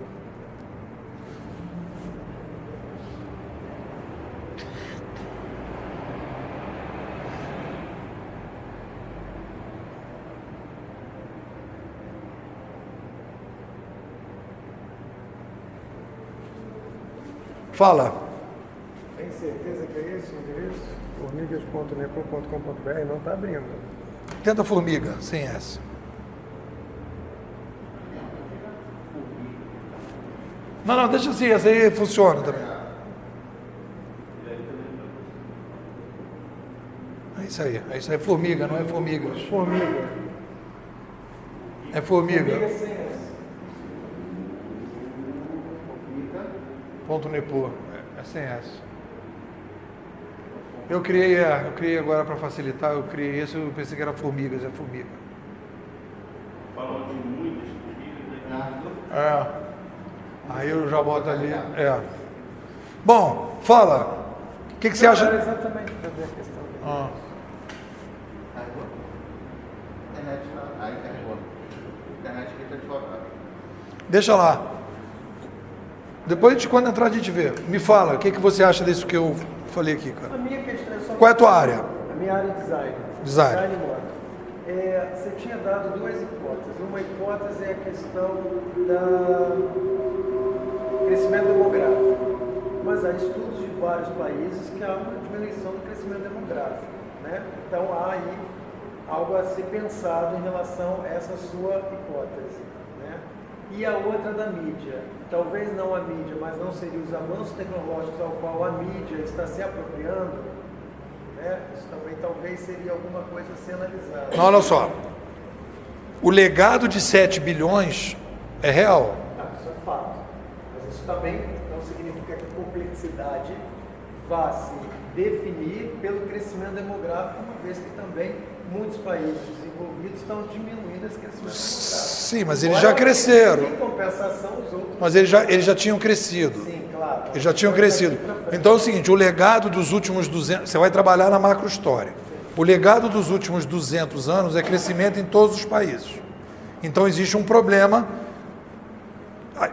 Fala. Tem certeza que é esse o endereço? formigas.nepo.com.br não está abrindo. Tenta formiga, sem S. Não, deixa assim, essa aí funciona também. É isso aí, é formiga, não é formigas. Formiga. É formiga. Formiga sem S. Ponto Nepô, é sem S. Eu criei agora para facilitar, eu criei esse, eu pensei que era formigas, é formiga. Falou de muitas formigas. Aí eu já boto ali. Bom, fala. O que você acha? Exatamente para ver a questão. Aí carregou. Tá desfocado. Deixa lá. Depois, quando entrar, a gente vê. Me fala, o que você acha disso que eu falei aqui, cara? A minha questão é só... Qual é a tua área? A minha área é design. Design. Moda. Você tinha dado duas hipóteses. Uma hipótese é a questão do crescimento demográfico. Mas há estudos de vários países que há uma diminuição do crescimento demográfico, né? Então há aí algo a ser pensado em relação a essa sua hipótese, né? E a outra da mídia. Talvez não a mídia, mas não seriam os avanços tecnológicos ao qual a mídia está se apropriando, né? Isso também talvez seria alguma coisa a ser analisada. Não, olha só. O legado de 7 bilhões é real. Isso é fato. Mas isso também não significa que a complexidade vá se definir pelo crescimento demográfico, uma vez que também muitos países desenvolvidos estão diminuindo esse crescimento demográfico. Sim, mas eles já cresceram. Em compensação, os outros... Mas eles já tinham crescido. Sim, claro. Eles já tinham crescido. Então é o seguinte, o legado dos últimos 200... Você vai trabalhar na macrohistória. O legado dos últimos 200 anos é crescimento em todos os países. Então existe um problema,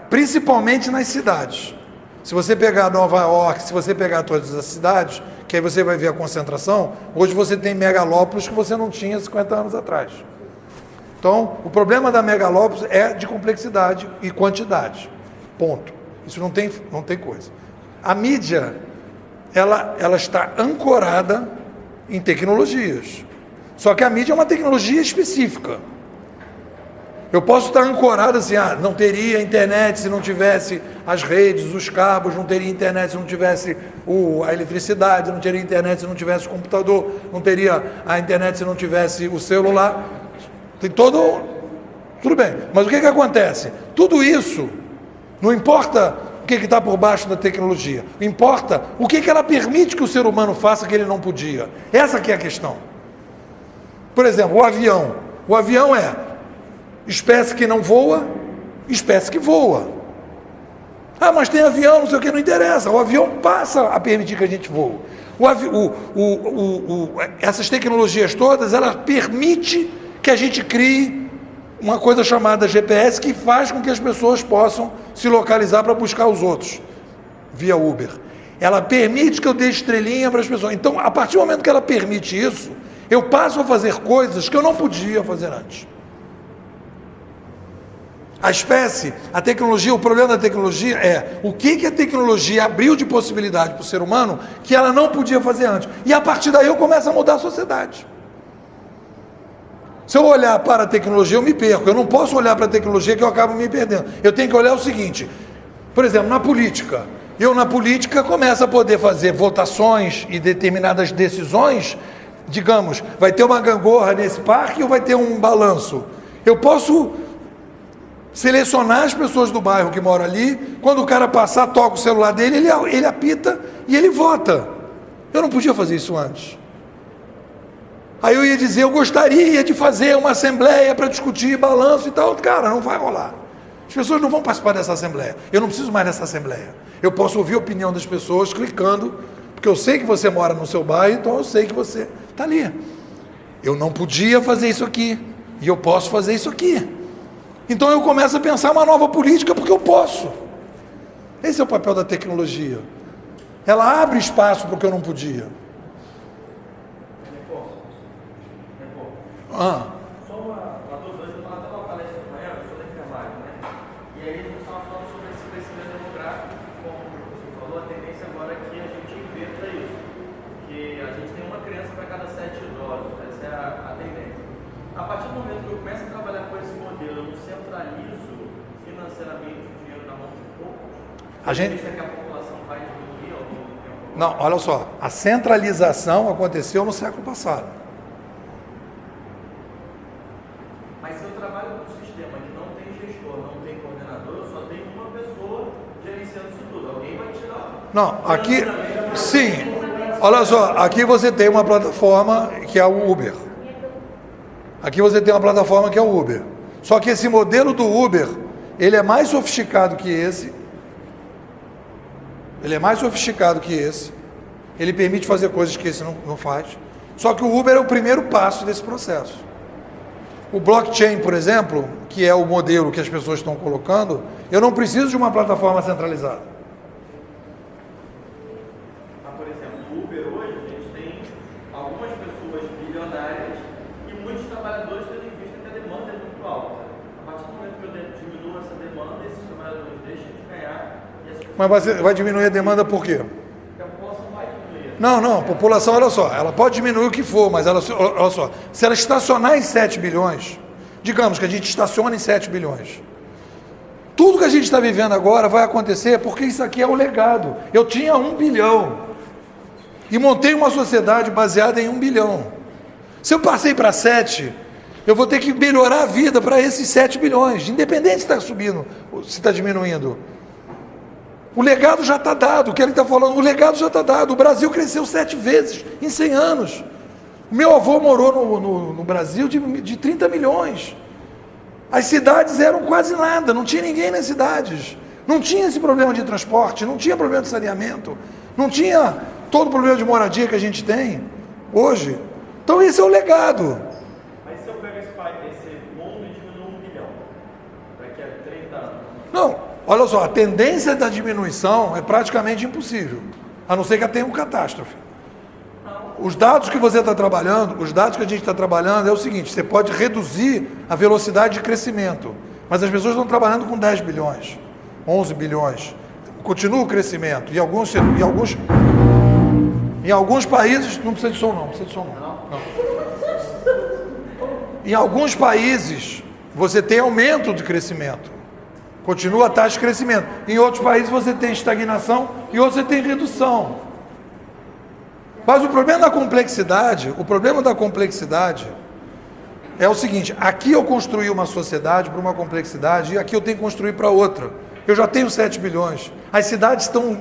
principalmente nas cidades. Se você pegar Nova York, se você pegar todas as cidades, que aí você vai ver a concentração, hoje você tem megalópolis que você não tinha 50 anos atrás. Então, o problema da megalópolis é de complexidade e quantidade. Ponto. Isso não tem coisa. A mídia, ela está ancorada em tecnologias. Só que a mídia é uma tecnologia específica. Eu posso estar ancorado assim, não teria internet se não tivesse as redes, os cabos, não teria internet se não tivesse a eletricidade, não teria internet se não tivesse o computador, não teria a internet se não tivesse o celular. Tem tudo bem. Mas o que acontece? Tudo isso, não importa o que está por baixo da tecnologia, importa o que ela permite que o ser humano faça que ele não podia. Essa que é a questão. Por exemplo, o avião. O avião é espécie que não voa, espécie que voa. Mas tem avião, não sei o que, não interessa. O avião passa a permitir que a gente voe. Essas tecnologias todas, elas permitem que a gente crie uma coisa chamada GPS que faz com que as pessoas possam se localizar para buscar os outros, via Uber. Ela permite que eu dê estrelinha para as pessoas. Então, a partir do momento que ela permite isso, eu passo a fazer coisas que eu não podia fazer antes. A espécie, a tecnologia, o problema da tecnologia é o que a tecnologia abriu de possibilidade para o ser humano que ela não podia fazer antes. E a partir daí eu começo a mudar a sociedade. Se eu olhar para a tecnologia, eu me perco. Eu não posso olhar para a tecnologia que eu acabo me perdendo. Eu tenho que olhar o seguinte, por exemplo, na política. Eu na política começo a poder fazer votações e determinadas decisões, digamos, vai ter uma gangorra nesse parque ou vai ter um balanço. Eu posso selecionar as pessoas do bairro que moram ali, quando o cara passar, toca o celular dele, ele apita e ele vota. Eu não podia fazer isso antes. Aí eu ia dizer, eu gostaria de fazer uma assembleia para discutir balanço e tal. Cara, não vai rolar. As pessoas não vão participar dessa assembleia. Eu não preciso mais dessa assembleia. Eu posso ouvir a opinião das pessoas clicando, porque eu sei que você mora no seu bairro, então eu sei que você está ali. Eu não podia fazer isso aqui, e eu posso fazer isso aqui. Então eu começo a pensar uma nova política porque eu posso. Esse é o papel da tecnologia. Ela abre espaço para o que eu não podia. Só uma dúvida, eu estava numa palestra de manhã, eu sou da enfermagem, né? E aí a gente estava falando sobre esse crescimento demográfico, como o professor falou, a tendência agora é que a gente inverta isso. Que a gente tem uma criança para cada 7 idosos, essa é a tendência. A partir do momento que eu começo a trabalhar com esse modelo, eu não centralizo financeiramente o dinheiro na mão de poucos, a tendência é que a população vai diminuir ao longo do tempo. Não, olha só, a centralização aconteceu no século passado. Mas se eu trabalho com um sistema que não tem gestor, não tem coordenador, eu só tenho uma pessoa gerenciando isso tudo. Alguém vai tirar. Não, aqui, sim, olha só, aqui você tem uma plataforma que é o Uber. Aqui você tem uma plataforma que é o Uber. Só que esse modelo do Uber, ele é mais sofisticado que esse. Ele é mais sofisticado que esse. Ele permite fazer coisas que esse não faz. Só que o Uber é o primeiro passo desse processo. O blockchain, por exemplo, que é o modelo que as pessoas estão colocando, eu não preciso de uma plataforma centralizada. Por exemplo, no Uber hoje a gente tem algumas pessoas bilionárias e muitos trabalhadores tendo em vista que a demanda é muito alta. A partir do momento que eu diminuo essa demanda, esses trabalhadores deixam de ganhar. Mas vai diminuir a demanda por quê? Porque a população vai diminuir. Não, a população, olha só, ela pode diminuir o que for, mas olha só, se ela estacionar em 7 bilhões, digamos que a gente estaciona em 7 bilhões, tudo que a gente está vivendo agora vai acontecer porque isso aqui é o legado. Eu tinha 1 bilhão e montei uma sociedade baseada em 1 bilhão. Se eu passei para 7, eu vou ter que melhorar a vida para esses 7 bilhões, independente se está subindo, se está diminuindo. O legado já está dado, o que ele está falando, o legado já está dado. O Brasil cresceu 7 vezes em 100 anos. O meu avô morou no Brasil de 30 milhões. As cidades eram quase nada, não tinha ninguém nas cidades. Não tinha esse problema de transporte, não tinha problema de saneamento, não tinha todo o problema de moradia que a gente tem hoje. Então esse é o legado. Mas se eu pego esse mundo e diminuo 1 bilhão, daqui a 30 anos? Não, olha só, a tendência da diminuição é praticamente impossível, a não ser que tenha uma catástrofe. Os dados que você está trabalhando, os dados que a gente está trabalhando é o seguinte, você pode reduzir a velocidade de crescimento, mas as pessoas estão trabalhando com 10 bilhões, 11 bilhões, continua o crescimento, em alguns países, não precisa de som não. Em alguns países, você tem aumento de crescimento, continua a taxa de crescimento, em outros países você tem estagnação e outros você tem redução. Mas o problema da complexidade é o seguinte, aqui eu construí uma sociedade para uma complexidade e aqui eu tenho que construir para outra. Eu já tenho 7 bilhões. As cidades estão...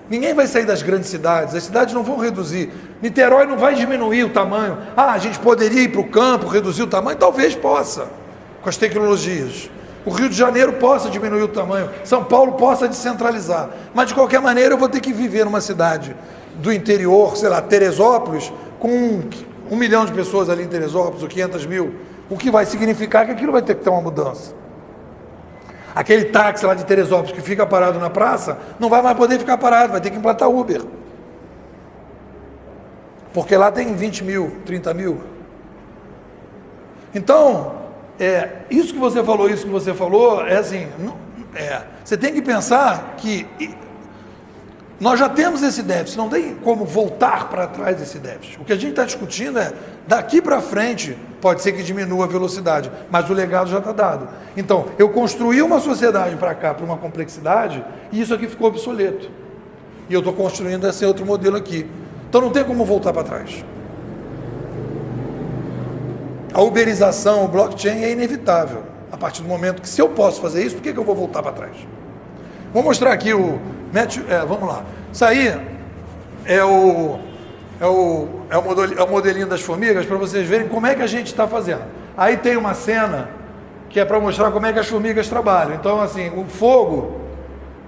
Ninguém vai sair das grandes cidades, as cidades não vão reduzir. Niterói não vai diminuir o tamanho. A gente poderia ir para o campo, reduzir o tamanho? Talvez possa, com as tecnologias. O Rio de Janeiro possa diminuir o tamanho, São Paulo possa descentralizar. Mas de qualquer maneira eu vou ter que viver numa cidade do interior, sei lá, Teresópolis, com 1 milhão de pessoas ali em Teresópolis, ou 500 mil, o que vai significar que aquilo vai ter que ter uma mudança. Aquele táxi lá de Teresópolis que fica parado na praça, não vai mais poder ficar parado, vai ter que implantar Uber. Porque lá tem 20 mil, 30 mil. Então, isso que você falou, é assim, você tem que pensar que nós já temos esse déficit, não tem como voltar para trás desse déficit. O que a gente está discutindo é, daqui para frente, pode ser que diminua a velocidade, mas o legado já está dado. Então, eu construí uma sociedade para cá, para uma complexidade, e isso aqui ficou obsoleto. E eu estou construindo esse outro modelo aqui. Então não tem como voltar para trás. A uberização, o blockchain é inevitável. A partir do momento que, se eu posso fazer isso, por que eu vou voltar para trás? Vou mostrar aqui vamos lá. Isso aí é o modelinho das formigas, para vocês verem como é que a gente está fazendo. Aí tem uma cena que é para mostrar como é que as formigas trabalham. Então, assim, o fogo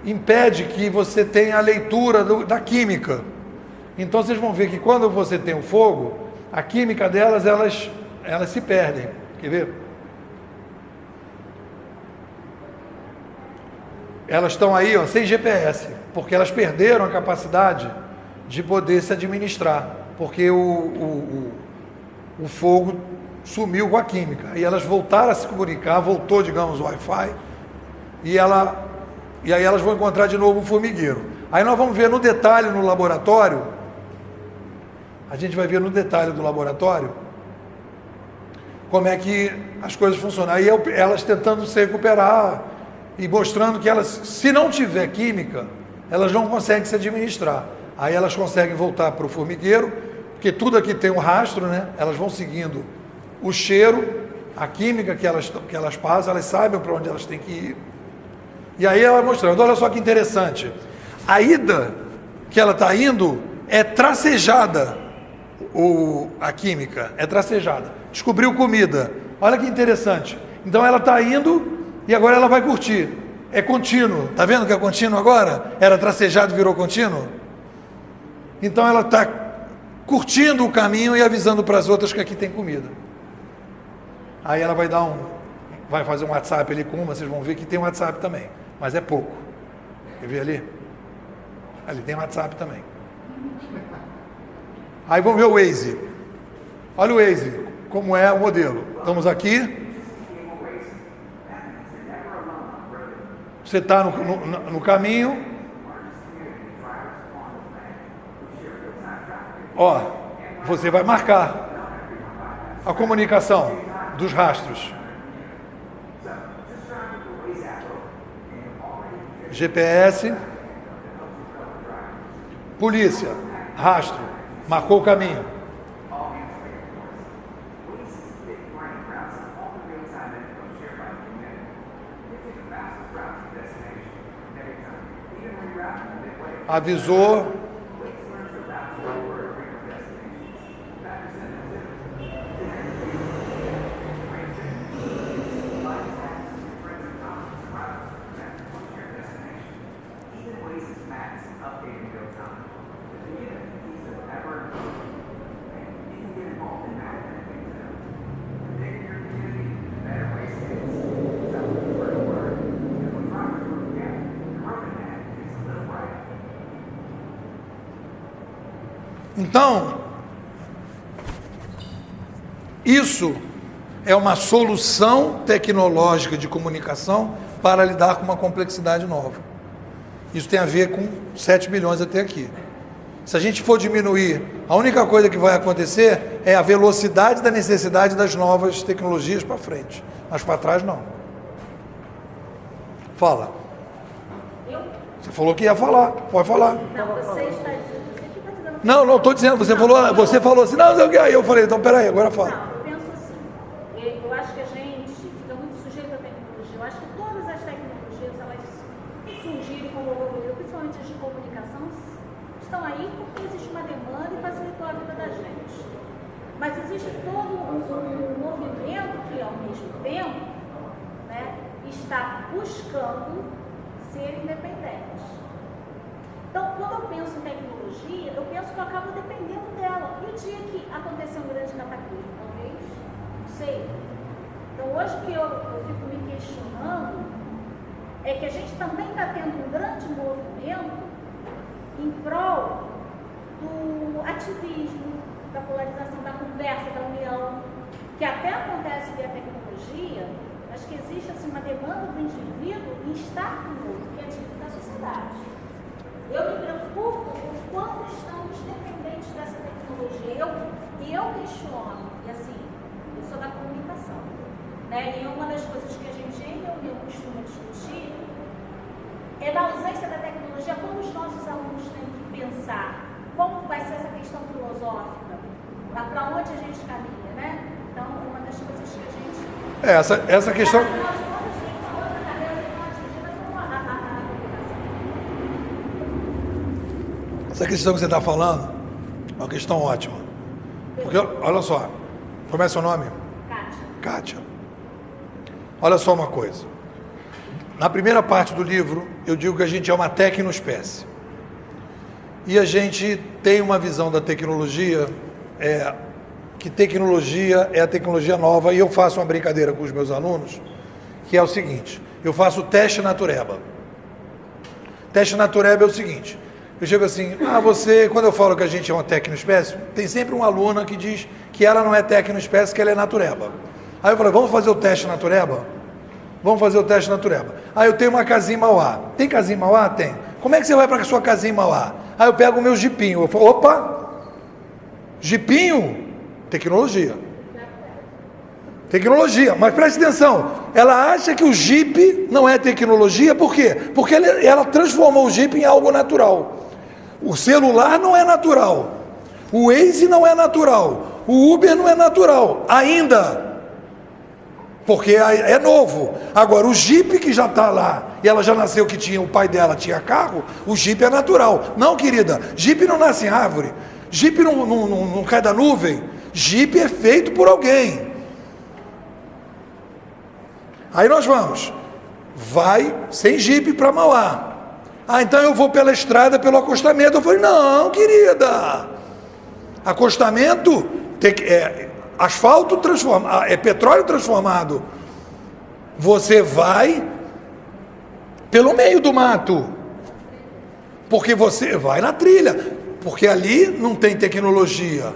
impede que você tenha a leitura da química. Então, vocês vão ver que quando você tem o fogo, a química delas, elas se perdem. Quer ver? Elas estão aí, sem GPS, porque elas perderam a capacidade de poder se administrar, porque o fogo sumiu com a química, e elas voltaram a se comunicar, voltou, digamos, o Wi-Fi, e aí elas vão encontrar de novo o formigueiro. Aí nós vamos ver no detalhe no laboratório, a gente vai ver no detalhe do laboratório, como é que as coisas funcionam. Aí elas tentando se recuperar, e mostrando que elas, se não tiver química, elas não conseguem se administrar. Aí elas conseguem voltar para o formigueiro, porque tudo aqui tem um rastro, né? Elas vão seguindo o cheiro, a química que elas passam, elas sabem para onde elas têm que ir. E aí ela mostrando, olha só que interessante, a ida que ela está indo é tracejada, a química é tracejada, descobriu comida, olha que interessante. Então ela está indo e agora ela vai curtir, é contínuo, está vendo que é contínuo agora? Era tracejado e virou contínuo? Então ela está curtindo o caminho e avisando para as outras que aqui tem comida. Aí ela vai fazer um WhatsApp ali com uma, vocês vão ver que tem um WhatsApp também, mas é pouco. Quer ver ali? Ali tem WhatsApp também. Aí vamos ver o Waze. Olha o Waze, como é o modelo. Estamos aqui. Você está no caminho. Ó, você vai marcar a comunicação dos rastros. GPS, polícia, rastro, marcou o caminho. Avisou. Então, isso é uma solução tecnológica de comunicação para lidar com uma complexidade nova. Isso tem a ver com 7 milhões até aqui. Se a gente for diminuir, a única coisa que vai acontecer é a velocidade da necessidade das novas tecnologias para frente, mas para trás não. Fala. Você falou que ia falar, pode falar. Não, você está dizendo. Não, estou dizendo, você falou assim, não, aí eu falei, então peraí, agora fala. Não, eu penso assim, eu acho que a gente fica muito sujeito à tecnologia. Eu acho que todas as tecnologias, elas surgiram como evoluíram, principalmente as de comunicação, estão aí porque existe uma demanda e facilitou a vida da gente. Mas existe todo um movimento que, ao mesmo tempo, né, está buscando ser independente. Então, quando eu penso em tecnologia, eu penso que eu acabo dependendo dela. E o dia que acontecer um grande cataclismo, talvez? Não sei. Então, hoje que eu fico me questionando é que a gente também está tendo um grande movimento em prol do ativismo, da polarização, da conversa, da união, que até acontece via tecnologia, mas que existe assim, uma demanda do indivíduo em estar com o outro, que é típico da sociedade. Eu me preocupo com quanto estamos dependentes dessa tecnologia. Eu questiono, e assim, eu sou da comunicação, né? E uma das coisas que a gente em reunião costuma discutir é da ausência da tecnologia, como os nossos alunos têm que pensar, como vai ser essa questão filosófica, para onde a gente caminha, né? Então, uma das coisas que a gente... Essa questão... Essa questão que você está falando é uma questão ótima. Porque, olha só, como é seu nome? Kátia. Olha só uma coisa. Na primeira parte do livro, eu digo que a gente é uma tecnoespécie. E a gente tem uma visão da tecnologia, que tecnologia é a tecnologia nova, e eu faço uma brincadeira com os meus alunos, que é o seguinte, eu faço o teste natureba. Teste natureba é o seguinte... Eu chego assim, quando eu falo que a gente é uma tecnoespécie, tem sempre uma aluna que diz que ela não é tecnoespécie, que ela é natureba. Aí eu falo, vamos fazer o teste natureba? Vamos fazer o teste natureba. Aí eu tenho uma casinha em Mauá. Tem casinha em Mauá? Tem. Como é que você vai para a sua casinha em Mauá? Aí eu pego o meu jipinho. Eu falo, opa, jipinho? Tecnologia. Tecnologia, mas preste atenção, ela acha que o Jeep não é tecnologia, por quê? Porque ela transformou o Jeep em algo natural. O celular não é natural, o Waze não é natural, o Uber não é natural, ainda, porque é novo. Agora, o Jeep que já está lá, e ela já nasceu que o pai dela tinha carro, o Jeep é natural. Não, querida, Jeep não nasce em árvore, Jeep não cai da nuvem, Jeep é feito por alguém. Aí nós vai sem Jeep para Mauá. Então eu vou pela estrada, pelo acostamento. Eu falei, não, querida, acostamento, asfalto transformado, é petróleo transformado. Você vai pelo meio do mato, porque você vai na trilha, porque ali não tem tecnologia,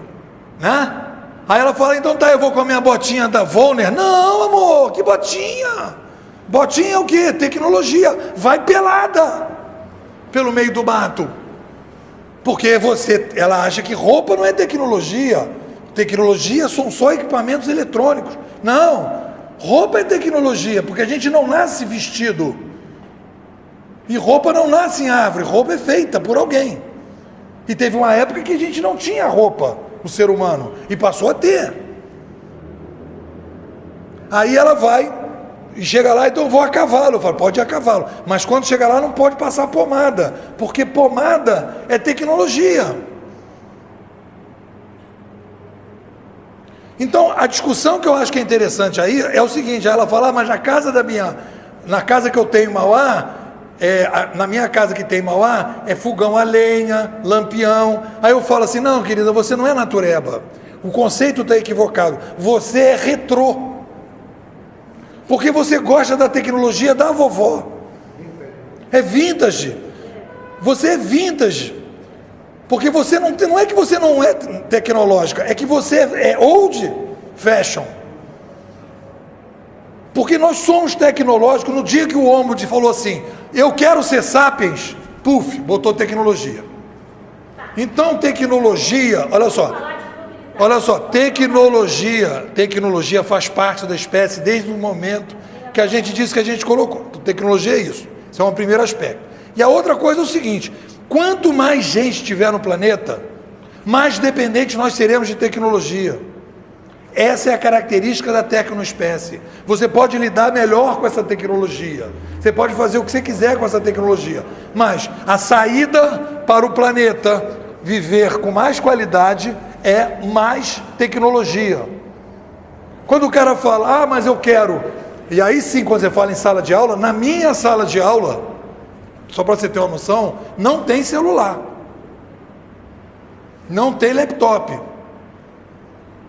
né? Aí ela fala, então tá, eu vou com a minha botinha da Volner. Não, amor, que botinha? Botinha é o quê? Tecnologia. Vai pelada pelo meio do mato. Porque ela acha que roupa não é tecnologia. Tecnologia são só equipamentos eletrônicos. Não, roupa é tecnologia, porque a gente não nasce vestido. E roupa não nasce em árvore, roupa é feita por alguém. E teve uma época que a gente não tinha roupa, o ser humano, e passou a ter. Aí ela vai e chega lá, então eu vou a cavalo. Eu falo, pode ir a cavalo, mas quando chega lá não pode passar pomada, porque pomada é tecnologia. Então a discussão que eu acho que é interessante aí é o seguinte, ela fala, mas na casa que eu tenho em Mauá, na minha casa que tem em Mauá, é fogão a lenha, lampião. Aí eu falo assim, não, querida, você não é natureba, o conceito está equivocado, você é retrô, porque você gosta da tecnologia da vovó, é vintage, você é vintage, porque você não é que você não é tecnológica, é que você é old fashion. Porque nós somos tecnológicos. No dia que o homem falou assim, eu quero ser sapiens, puf, botou tecnologia. Então tecnologia, olha só, tecnologia faz parte da espécie desde o momento que a gente disse que a gente colocou. Tecnologia é isso, esse é um primeiro aspecto. E a outra coisa é o seguinte, quanto mais gente tiver no planeta, mais dependentes nós seremos de tecnologia. Essa é a característica da tecnoespécie. Você pode lidar melhor com essa tecnologia, você pode fazer o que você quiser com essa tecnologia, mas a saída para o planeta viver com mais qualidade é mais tecnologia. Quando o cara fala, mas eu quero, e aí sim, quando você fala em sala de aula, na minha sala de aula, só para você ter uma noção, não tem celular, não tem laptop.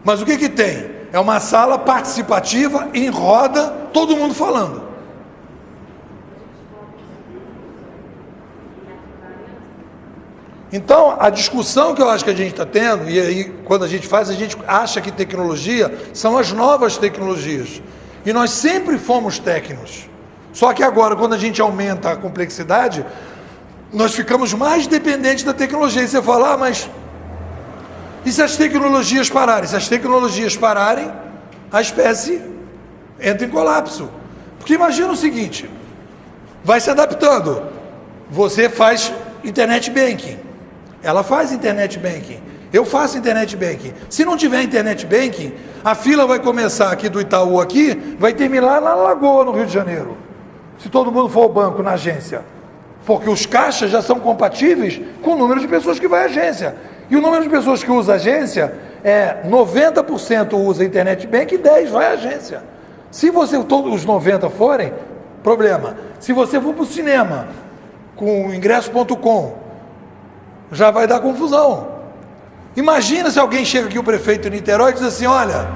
Mas o que tem? É uma sala participativa, em roda, todo mundo falando. Então, a discussão que eu acho que a gente está tendo, e aí quando a gente faz, a gente acha que tecnologia são as novas tecnologias. E nós sempre fomos técnicos. Só que agora, quando a gente aumenta a complexidade, nós ficamos mais dependentes da tecnologia. E você fala, mas... e se as tecnologias pararem? Se as tecnologias pararem, a espécie entra em colapso. Porque imagina o seguinte, vai se adaptando. Você faz internet banking, ela faz internet banking, eu faço internet banking. Se não tiver internet banking, a fila vai começar aqui do Itaú, vai terminar lá na Lagoa, no Rio de Janeiro. Se todo mundo for ao banco, na agência. Porque os caixas já são compatíveis com o número de pessoas que vai à agência. E o número de pessoas que usa a agência é 90% usa internet bank e 10% vai à agência. Se todos os 90 forem, problema. Se você for para o cinema com ingresso.com, já vai dar confusão. Imagina se alguém chega aqui, o prefeito de Niterói, e diz assim, olha,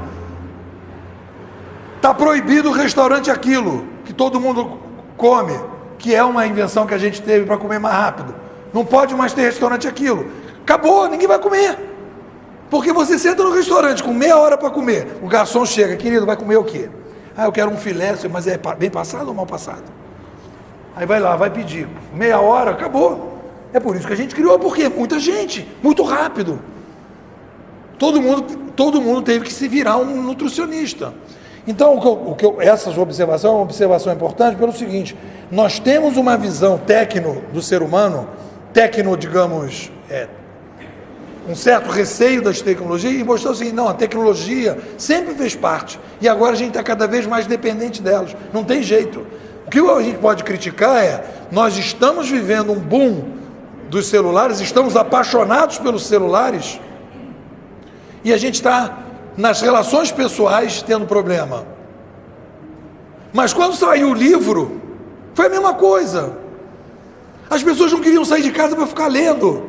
está proibido o restaurante aquilo, que todo mundo come, que é uma invenção que a gente teve para comer mais rápido. Não pode mais ter restaurante aquilo. Acabou, ninguém vai comer. Porque você senta no restaurante com meia hora para comer, o garçom chega, querido, vai comer o quê? Eu quero um filé, mas é bem passado ou mal passado? Aí vai lá, vai pedir, meia hora, acabou. É por isso que a gente criou, porque muita gente, muito rápido. Todo mundo teve que se virar um nutricionista. Então, essas observações é uma observação importante pelo seguinte, nós temos uma visão do ser humano, digamos, um certo receio das tecnologias, e mostrou assim, não, a tecnologia sempre fez parte, e agora a gente está cada vez mais dependente delas, não tem jeito. O que a gente pode criticar nós estamos vivendo um boom dos celulares, estamos apaixonados pelos celulares, e a gente está nas relações pessoais tendo problema. Mas quando saiu o livro, foi a mesma coisa. As pessoas não queriam sair de casa para ficar lendo.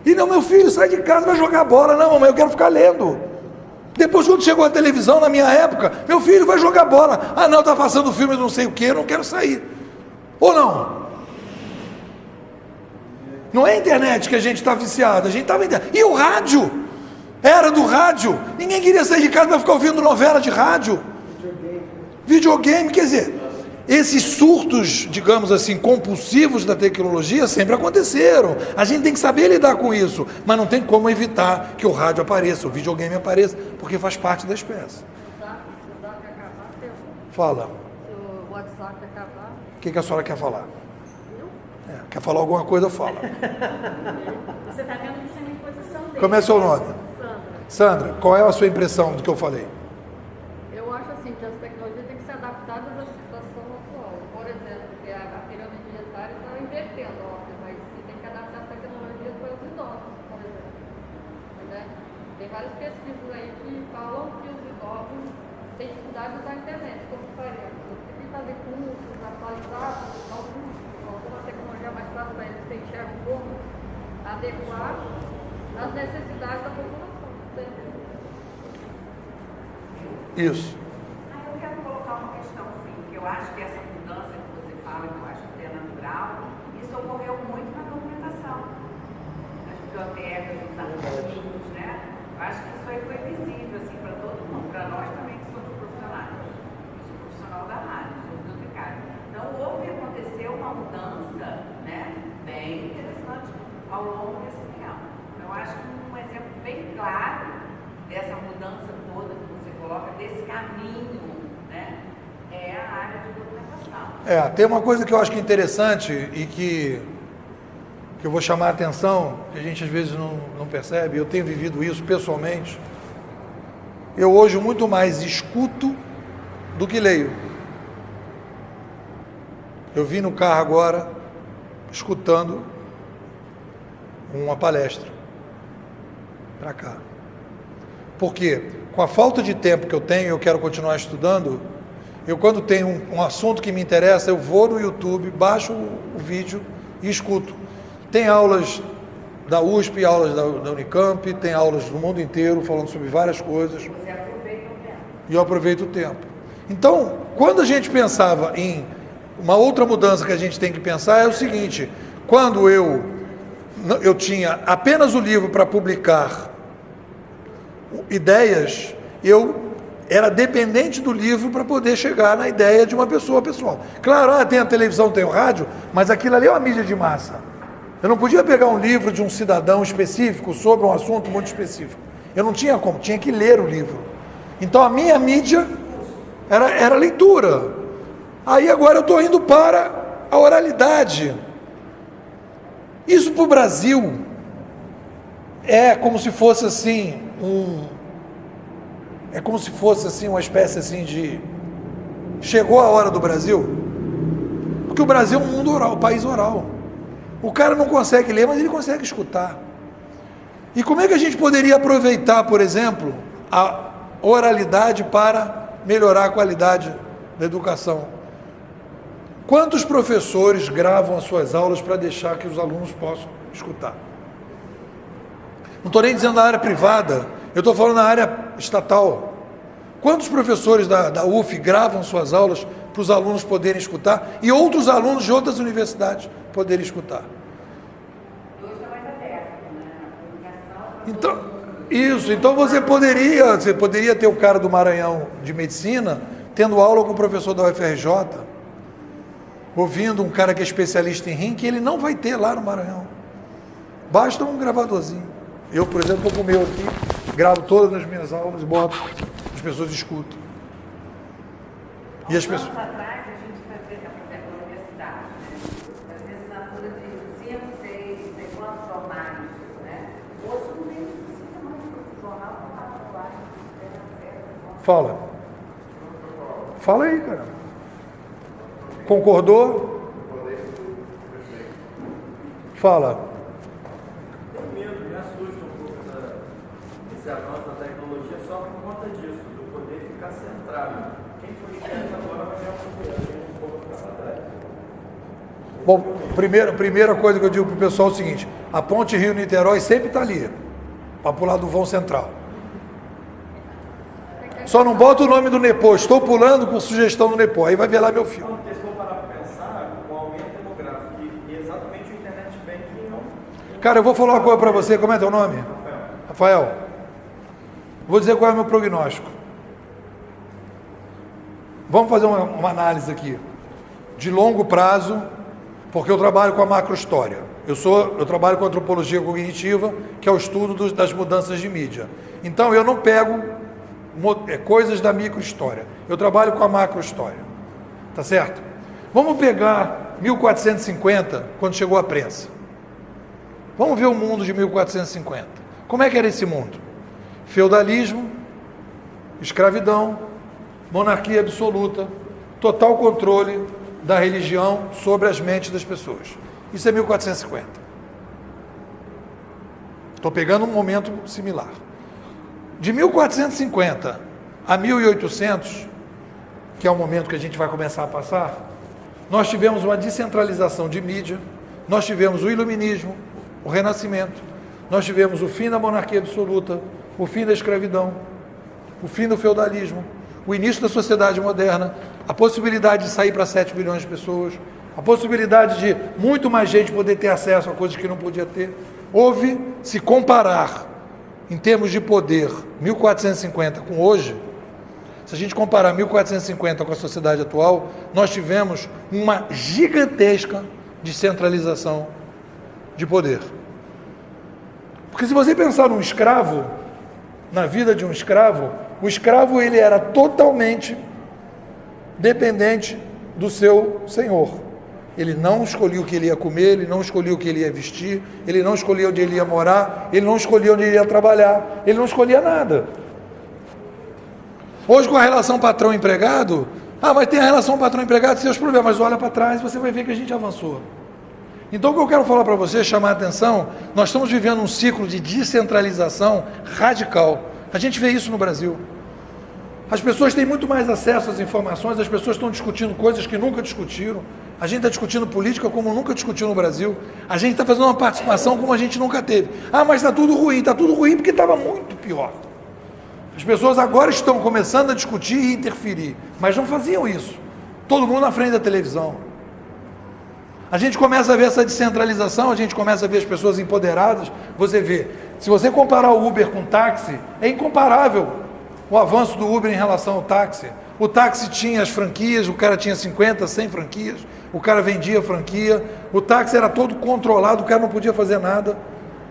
E não, meu filho, sai de casa, vai jogar bola. Não, mamãe, eu quero ficar lendo. Depois, quando chegou a televisão, na minha época, meu filho vai jogar bola. Ah, não, está passando filme de não sei o que, eu não quero sair. Ou não? Não é a internet que a gente está viciado, a gente estava... E o rádio? Era do rádio. Ninguém queria sair de casa para ficar ouvindo novela de rádio. Videogame, quer dizer... Esses surtos, digamos assim, compulsivos da tecnologia sempre aconteceram. A gente tem que saber lidar com isso, mas não tem como evitar que o rádio apareça, o videogame apareça, porque faz parte da espécie. Fala. Se o WhatsApp acabar... O que a senhora quer falar? Quer falar alguma coisa, fala. Você está vendo que isso é uma imposição dele. Como é seu nome? Sandra, qual é a sua impressão do que eu falei? Eu acho assim que as tecnologias têm que ser adaptadas à situação atual. Por exemplo, que a pirâmide dietária está invertendo, óbvio, mas você tem que adaptar a tecnologia para os idosos, por exemplo. Né? Tem várias pesquisas aí que falam que os idosos têm dificuldade de usar a internet, como faria. Você tem que fazer cursos atualizados, alguma tecnologia mais fácil para eles enxergar como adequar às necessidades da população. Isso. Eu quero colocar uma questão, sim, que eu acho que essa mudança que você fala, que eu acho que é natural, isso ocorreu muito na documentação, nas bibliotecas, nos arquivos, né? Eu acho que isso aí foi visível, assim, para todo mundo, para nós também que somos profissionais. Eu sou profissional da área, sou bibliotecária. Então, aconteceu uma mudança, né, bem interessante ao longo desse tempo. Eu acho que um exemplo bem claro dessa mudança toda que você coloca, desse caminho, né, é a área de documentação. Tem uma coisa que eu acho que é interessante e que eu vou chamar a atenção, que a gente às vezes não percebe, eu tenho vivido isso pessoalmente. Eu hoje muito mais escuto do que leio. Eu vim no carro agora, escutando uma palestra para cá. Por quê? Com a falta de tempo que eu tenho, eu quero continuar estudando, eu quando tenho um assunto que me interessa, eu vou no YouTube, baixo o vídeo e escuto. Tem aulas da USP, aulas da Unicamp, tem aulas do mundo inteiro falando sobre várias coisas. Você aproveita o tempo. E eu aproveito o tempo. Então, quando a gente pensava em uma outra mudança que a gente tem que pensar é o seguinte, quando eu tinha apenas o livro para publicar ideias, eu era dependente do livro para poder chegar na ideia de uma pessoa pessoal. Claro, tem a televisão, tem o rádio, mas aquilo ali é uma mídia de massa. Eu não podia pegar um livro de um cidadão específico sobre um assunto muito específico. Eu não tinha como, tinha que ler o livro. Então a minha mídia era leitura. Aí agora eu estou indo para a oralidade. Isso para o Brasil é como se fosse assim uma espécie assim de chegou a hora do Brasil, porque o Brasil é um mundo oral, um país oral. O cara não consegue ler, mas ele consegue escutar. E como é que a gente poderia aproveitar, por exemplo, a oralidade para melhorar a qualidade da educação? Quantos professores gravam as suas aulas para deixar que os alunos possam escutar? Não estou nem dizendo na área privada, eu estou falando na área estatal. Quantos professores da UF gravam suas aulas para os alunos poderem escutar e outros alunos de outras universidades poderem escutar? Hoje está mais aberto, né? A comunicação... Então você poderia ter o cara do Maranhão de medicina tendo aula com o professor da UFRJ, ouvindo um cara que é especialista em rim, que ele não vai ter lá no Maranhão. Basta um gravadorzinho. Eu, por exemplo, estou com o meu aqui, gravo todas as minhas aulas, boto, as pessoas escutam. E as pessoas... Anos atrás, a gente fazia, por exemplo, na universidade, né? Fazia assinatura de 5, 6, não sei quantos jornais, né? Hoje não tem, precisa mais do jornal, não está no ar, Fala. Fala aí, cara. Concordou? Fala. Me assusta um pouco esse avanço da tecnologia só por conta disso, do poder ficar centrado. Quem foi criado agora vai ganhar um pouco para trás. Bom, primeira coisa que eu digo para o pessoal é o seguinte: a ponte Rio-Niterói sempre está ali, para pular do vão central. Só não bota o nome do Nepô. Estou pulando com sugestão do Nepô. Aí vai ver lá meu filme. Porque se for parar para pensar, o aumento demográfico e exatamente o internet banking não. Cara, eu vou falar uma coisa para você. Como é teu nome? Rafael. Vou dizer qual é o meu prognóstico. Vamos fazer uma análise aqui. De longo prazo, porque eu trabalho com a macrohistória. Eu trabalho com a antropologia cognitiva, que é o estudo das mudanças de mídia. Então, eu não pego coisas da microhistória. Eu trabalho com a macrohistória. Tá certo? Vamos pegar 1450, quando chegou a prensa. Vamos ver o mundo de 1450. Como é que era esse mundo? Feudalismo, escravidão, monarquia absoluta, total controle da religião sobre as mentes das pessoas. Isso é 1450. Estou pegando um momento similar. De 1450 a 1800, que é o momento que a gente vai começar a passar, nós tivemos uma descentralização de mídia, nós tivemos o iluminismo, o renascimento, nós tivemos o fim da monarquia absoluta, o fim da escravidão, o fim do feudalismo, o início da sociedade moderna, a possibilidade de sair para 7 bilhões de pessoas, a possibilidade de muito mais gente poder ter acesso a coisas que não podia ter. Houve, se comparar em termos de poder 1450 com hoje, se a gente comparar 1450 com a sociedade atual, nós tivemos uma gigantesca descentralização de poder. Porque se você pensar num escravo, na vida de um escravo, o escravo ele era totalmente dependente do seu senhor. Ele não escolhia o que ele ia comer, ele não escolhia o que ele ia vestir, ele não escolhia onde ele ia morar, ele não escolhia onde ele ia trabalhar, ele não escolhia nada. Hoje, com a relação patrão-empregado, mas tem a relação patrão-empregado e seus problemas, olha para trás e você vai ver que a gente avançou. Então, o que eu quero falar para você, chamar a atenção, nós estamos vivendo um ciclo de descentralização radical. A gente vê isso no Brasil. As pessoas têm muito mais acesso às informações, as pessoas estão discutindo coisas que nunca discutiram. A gente está discutindo política como nunca discutiu no Brasil. A gente está fazendo uma participação como a gente nunca teve. Mas está tudo ruim porque estava muito pior. As pessoas agora estão começando a discutir e interferir, mas não faziam isso. Todo mundo na frente da televisão. A gente começa a ver essa descentralização, a gente começa a ver as pessoas empoderadas. Você vê, se você comparar o Uber com o táxi, é incomparável o avanço do Uber em relação ao táxi. O táxi tinha as franquias, o cara tinha 50, 100 franquias, o cara vendia franquia, o táxi era todo controlado, o cara não podia fazer nada.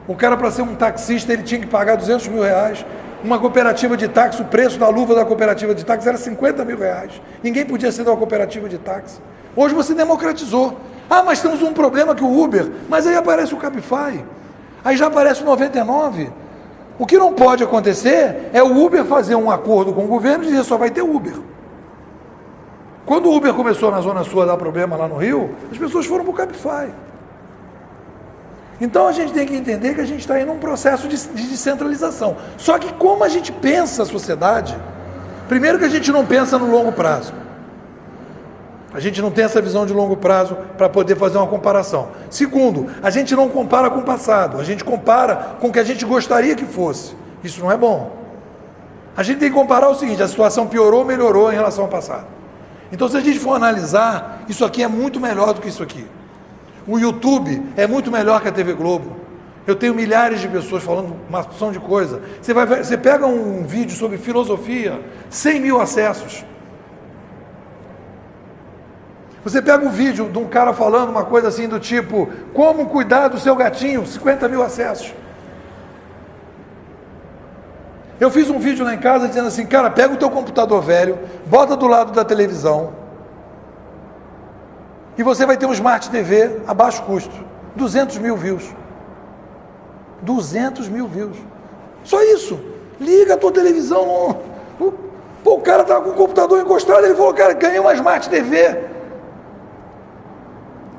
O cara, para ser um taxista, ele tinha que pagar 200 mil reais. Uma cooperativa de táxi, o preço da luva da cooperativa de táxi era 50 mil reais. Ninguém podia ser de uma cooperativa de táxi. Hoje você democratizou. Mas temos um problema que o Uber, mas aí aparece o Cabify, aí já aparece o 99. O que não pode acontecer é o Uber fazer um acordo com o governo e dizer só vai ter Uber. Quando o Uber começou na Zona Sul a dar problema lá no Rio, as pessoas foram para o Cabify. Então a gente tem que entender que a gente está em um processo de descentralização. Só que como a gente pensa a sociedade, primeiro que a gente não pensa no longo prazo. A gente não tem essa visão de longo prazo para poder fazer uma comparação. Segundo, a gente não compara com o passado, a gente compara com o que a gente gostaria que fosse. Isso não é bom. A gente tem que comparar o seguinte, a situação piorou ou melhorou em relação ao passado. Então, se a gente for analisar, isso aqui é muito melhor do que isso aqui. O YouTube é muito melhor que a TV Globo. Eu tenho milhares de pessoas falando uma opção de coisa. Você pega um vídeo sobre filosofia, 100 mil acessos. Você pega um vídeo de um cara falando uma coisa assim do tipo, como cuidar do seu gatinho, 50 mil acessos. Eu fiz um vídeo lá em casa dizendo assim, cara, pega o teu computador velho, bota do lado da televisão e você vai ter um Smart TV a baixo custo, 200 mil views. 200 mil views. Só isso. Liga a tua televisão. O cara estava com o computador encostado, ele falou, cara, ganhei uma Smart TV.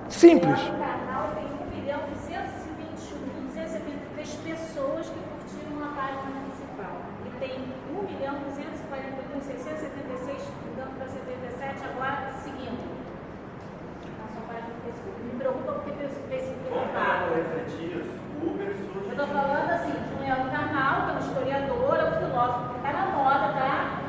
Simples. O canal tem 1.221.273 pessoas que curtiram a página municipal. E tem 1.241.676 mudando para 77 agora seguindo. Na sua página do Facebook. Me preocupa porque o Facebook não fala. Eu estou falando assim, é um canal, que é um historiador, é um filósofo que está na moda, tá?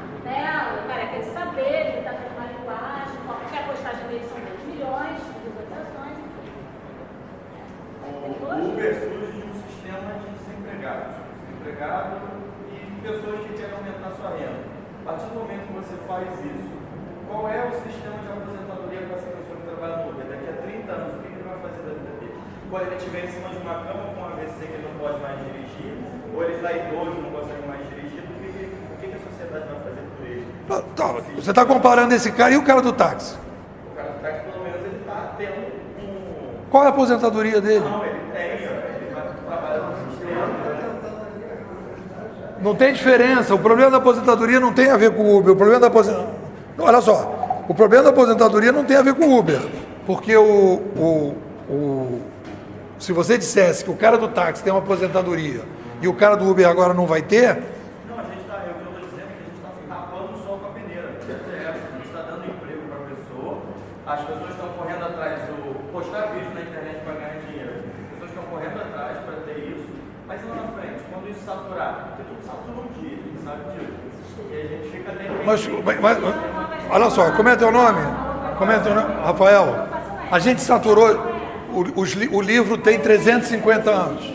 quando ele estiver em cima de uma cama com um AVC que ele não pode mais dirigir, ou ele está idoso e não consegue mais dirigir, o que a sociedade vai fazer por ele? Tá, você está comparando esse cara e o cara do táxi. O cara do táxi, pelo menos, ele está tendo um... Qual é a aposentadoria dele? Não, ele vai trabalhar no sistema. Não tem diferença. O problema da aposentadoria não tem a ver com o Uber. O problema da aposentadoria... Olha só, o problema da aposentadoria não tem a ver com o Uber. Porque se você dissesse que o cara do táxi tem uma aposentadoria e o cara do Uber agora não vai ter... Não, eu estou dizendo que a gente está tapando o sol com a peneira. A gente está dando emprego para a pessoa, as pessoas estão correndo atrás do postar vídeo na internet para ganhar dinheiro. As pessoas estão correndo atrás para ter isso, mas lá na frente, quando isso saturar, porque tudo satura um dia, a gente sabe disso. E a gente fica dependendo. Mas olha só, como é teu nome? Como é teu nome? Rafael, a gente saturou... O livro tem 350 anos.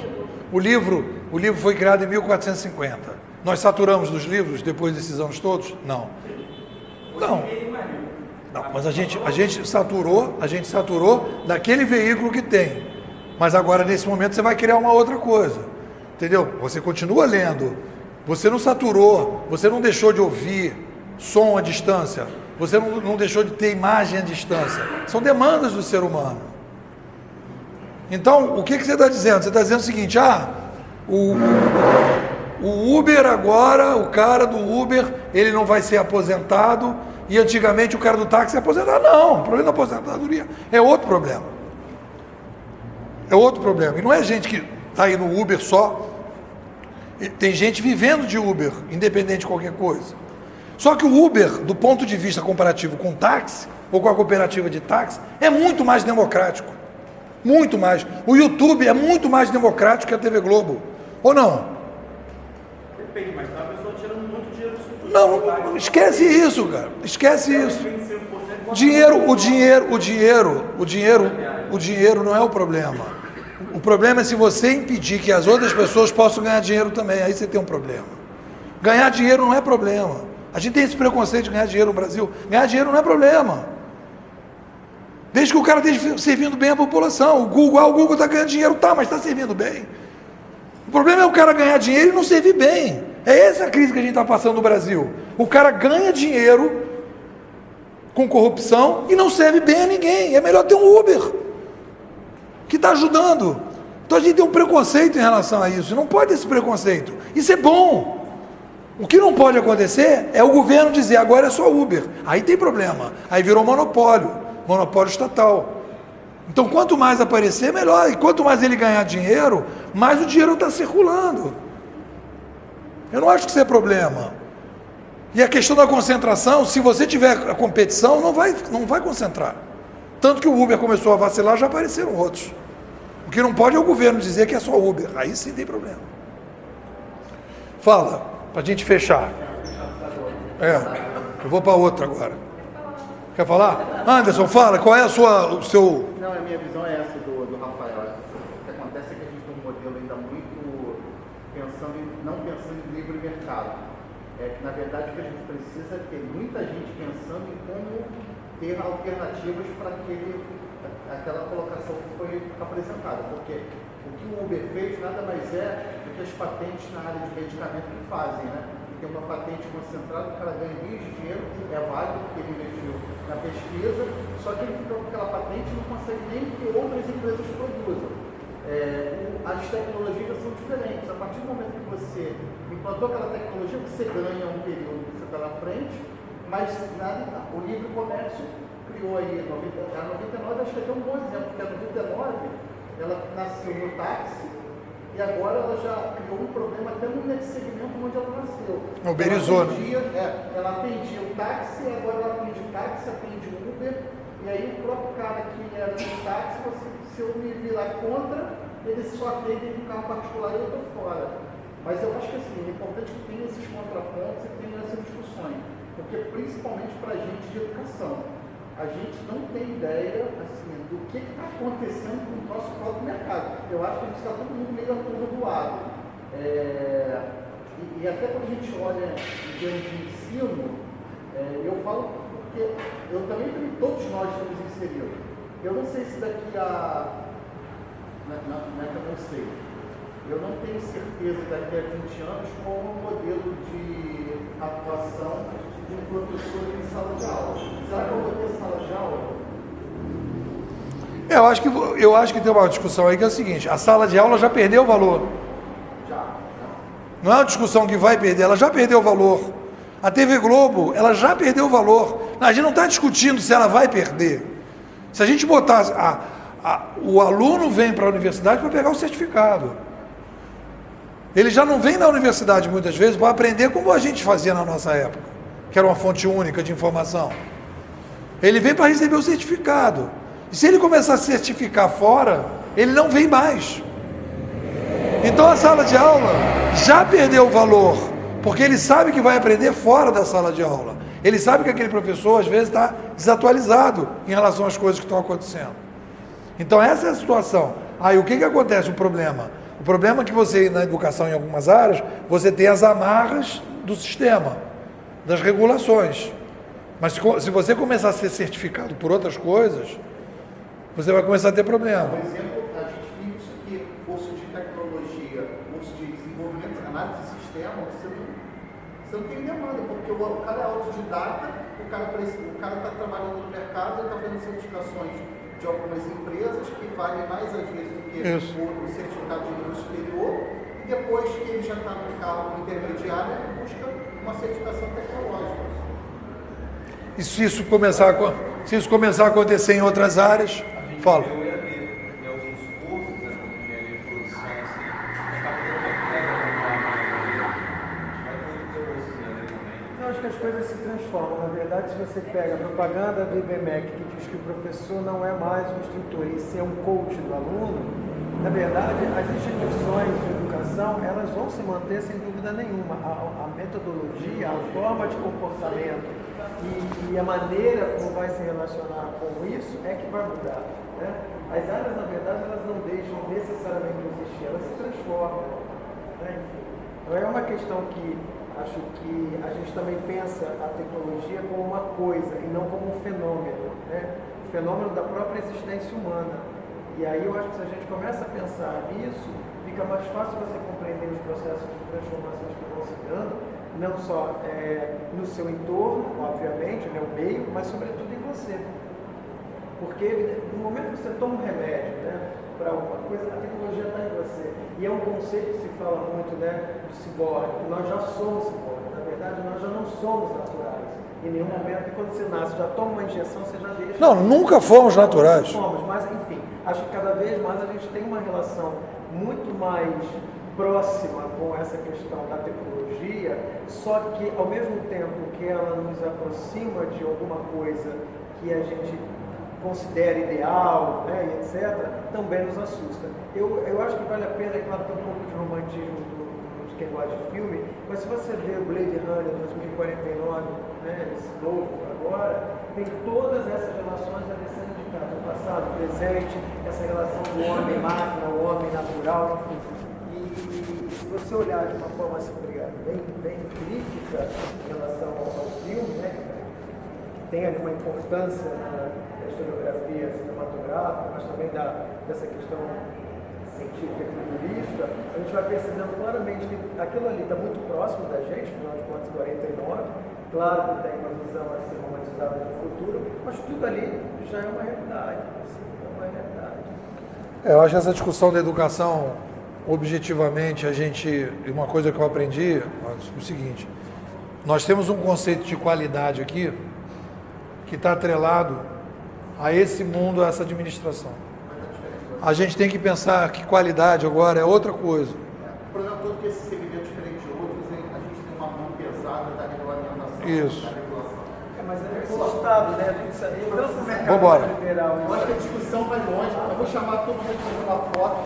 O livro foi criado em 1450. Nós saturamos dos livros depois desses anos todos? Não. Não, mas a gente saturou daquele veículo que tem. Mas agora, nesse momento, você vai criar uma outra coisa. Entendeu? Você continua lendo. Você não saturou, você não deixou de ouvir som à distância. Você não deixou de ter imagem à distância. São demandas do ser humano. Então, o que você está dizendo? Você está dizendo o seguinte, o Uber agora, o cara do Uber, ele não vai ser aposentado, e antigamente o cara do táxi é aposentado. Não, o problema da aposentadoria é outro problema. É outro problema. E não é gente que está aí no Uber só. Tem gente vivendo de Uber, independente de qualquer coisa. Só que o Uber, do ponto de vista comparativo com o táxi, ou com a cooperativa de táxi, é muito mais democrático. Muito mais. O YouTube é muito mais democrático que a TV Globo. Ou não? Depende, mas tá a pessoa tirando muito dinheiro do Não, esquece isso, cara. Esquece isso. O dinheiro não é o problema. O problema é se você impedir que as outras pessoas possam ganhar dinheiro também. Aí você tem um problema. Ganhar dinheiro não é problema. A gente tem esse preconceito de ganhar dinheiro no Brasil. Ganhar dinheiro não é problema. Desde que o cara esteja servindo bem a população. O Google está ganhando dinheiro, mas está servindo bem. O problema é o cara ganhar dinheiro e não servir bem. É essa a crise que a gente está passando no Brasil. O cara ganha dinheiro com corrupção e não serve bem a ninguém. É melhor ter um Uber que está ajudando. Então a gente tem um preconceito em relação a isso. Não pode ter esse preconceito. Isso é bom. O que não pode acontecer é o governo dizer agora é só Uber. Aí tem problema. Aí virou monopólio estatal. Então quanto mais aparecer, melhor. E quanto mais ele ganhar dinheiro, mais o dinheiro está circulando. Eu não acho que isso é problema. E a questão da concentração, se você tiver a competição, não vai concentrar. Tanto que o Uber começou a vacilar, já apareceram outros. O que não pode é o governo dizer que é só Uber. Aí sim tem problema. Fala, para a gente fechar. Eu vou para outra agora. Quer falar? Anderson, fala, qual é o seu... Não, a minha visão é essa do Rafael. O que acontece é que a gente tem um modelo ainda muito não pensando em livre mercado. É que, na verdade, o que a gente precisa é ter muita gente pensando em como ter alternativas para aquela colocação que foi apresentada. Porque o que o Uber fez nada mais é do que as patentes na área de medicamento que fazem, né? Tem uma patente concentrada, o cara ganha rios de dinheiro, é válido porque ele investiu na pesquisa, só que ele fica com aquela patente e não consegue nem que outras empresas produzam. As tecnologias são diferentes. A partir do momento que você implantou aquela tecnologia, você ganha um período que você está na frente, mas o livre comércio criou aí, a 99 acho que é um bom exemplo, porque a 99 ela nasceu no táxi, e agora ela já criou um problema até no segmento onde ela nasceu. Uberizou, ela atendia o táxi, agora ela atende táxi, atende Uber, e aí o próprio cara que era do táxi, se eu me virar contra, ele só atende no carro particular e eu estou fora. Mas eu acho que assim, é importante que tenha esses contrapontos e tenha essas discussões, porque principalmente para a gente de educação. A gente não tem ideia assim, do que está acontecendo com o nosso próprio mercado. Eu acho que a gente está todo mundo meio atordoado. E até quando a gente olha em termos de ensino, eu falo porque todos nós estamos inseridos. Eu não sei se daqui a não é que eu não sei. Eu não tenho certeza daqui a 20 anos qual é o modelo de atuação de um professor em sala de aula. Será que eu vou ter sala de aula? Eu acho que tem uma discussão aí que é o seguinte: a sala de aula já perdeu o valor. Já. Não é uma discussão que vai perder, ela já perdeu o valor. A TV Globo, ela já perdeu o valor. A gente não está discutindo se ela vai perder. Se a gente botar... o aluno vem para a universidade para pegar o certificado. Ele já não vem na universidade muitas vezes para aprender como a gente fazia na nossa época, que era uma fonte única de informação. Ele vem para receber o certificado. E se ele começar a certificar fora, ele não vem mais. Então a sala de aula já perdeu o valor, porque ele sabe que vai aprender fora da sala de aula. Ele sabe que aquele professor, às vezes, está desatualizado em relação às coisas que estão acontecendo. Então essa é a situação. Aí o que acontece? O problema é que você, na educação, em algumas áreas, você tem as amarras do sistema, das regulações. Mas se você começar a ser certificado por outras coisas, você vai começar a ter problema. Por exemplo, a gente vive isso aqui, curso de tecnologia, curso de desenvolvimento, análise de sistema, você não tem demanda, porque o cara é autodidata, o cara está trabalhando no mercado, ele está fazendo certificações de algumas empresas que valem mais às vezes do que o certificado de nível superior, e depois que ele já está no cargo intermediário, ele busca uma certificação tecnológica. E se isso começar a acontecer em outras áreas, fala. Eu ia ver em alguns cursos, né, como engenharia de produção, assim, acaba Eu acho que as coisas se transformam. Na verdade, se você pega a propaganda do IBMEC que diz que o professor não é mais um instrutor, e sim é um coach do aluno, na verdade, as instituições de educação, elas vão se manter sem dúvida nenhuma. A metodologia, a forma de comportamento e a maneira como vai se relacionar com isso é que vai mudar, né? As áreas, na verdade, elas não deixam necessariamente de existir, elas se transformam, né? Enfim, então é uma questão que acho que a gente também pensa a tecnologia como uma coisa e não como um fenômeno, né? O fenômeno da própria existência humana. E aí eu acho que se a gente começa a pensar nisso, fica mais fácil você compreender os processos de transformações que vão se dando, não só no seu entorno, obviamente, né, o meio, mas sobretudo em você. Porque no momento que você toma um remédio, né, para alguma coisa, a tecnologia está em você. E é um conceito que se fala muito, né, do ciborgue, que nós já somos ciborgue. Na verdade, nós já não somos naturais. Em nenhum momento, quando você nasce, já toma uma injeção, você já deixa... Não, nunca fomos naturais. Não somos, mas enfim, acho que cada vez mais a gente tem uma relação muito mais próxima com essa questão da tecnologia, só que ao mesmo tempo que ela nos aproxima de alguma coisa que a gente considera ideal, né, e etc., também nos assusta. Eu acho que vale a pena, é claro, ter um pouco de romantismo de quem gosta de filme, mas se você vê o Blade Runner 2049, né, esse novo agora, tem todas essas relações ali sendo indicadas, o passado, o presente, essa relação do homem-máquina, o homem natural, enfim. E se você olhar de uma forma assim, bem crítica em relação ao filme, né, que tem ali uma importância da historiografia cinematográfica, mas também dessa questão científica e futurista, a gente vai percebendo claramente que aquilo ali está muito próximo da gente, afinal de contas, 49, claro que tem uma visão assim romantizada do futuro, mas tudo ali já é uma realidade, assim, é uma realidade. Eu acho que essa discussão da educação, objetivamente, uma coisa que eu aprendi é o seguinte: nós temos um conceito de qualidade aqui que está atrelado a esse mundo, a essa administração. A gente tem que pensar que qualidade agora é outra coisa. O problema todo é que esse segmento é diferente de outros, a gente tem uma mão pesada da regulamentação. Isso. Da regulação. Mas é o Estado, né? A gente sabe, tanto no mercado Vambora. liberal. Eu acho que a discussão vai longe. Eu vou chamar todo mundo para fazer uma foto.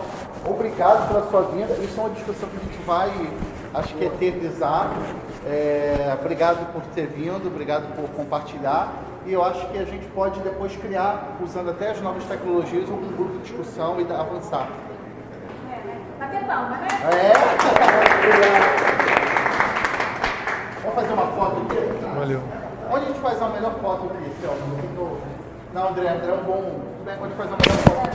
Obrigado pela sua vinda. Isso é uma discussão que a gente vai, acho que, eternizar. Obrigado por ter vindo, obrigado por compartilhar. E eu acho que a gente pode depois criar, usando até as novas tecnologias, um grupo de discussão e avançar. Bater palma, né? Vamos fazer uma foto aqui? Valeu. Onde a gente faz a melhor foto aqui, Celso? Não, André é um bom. Onde faz a melhor foto?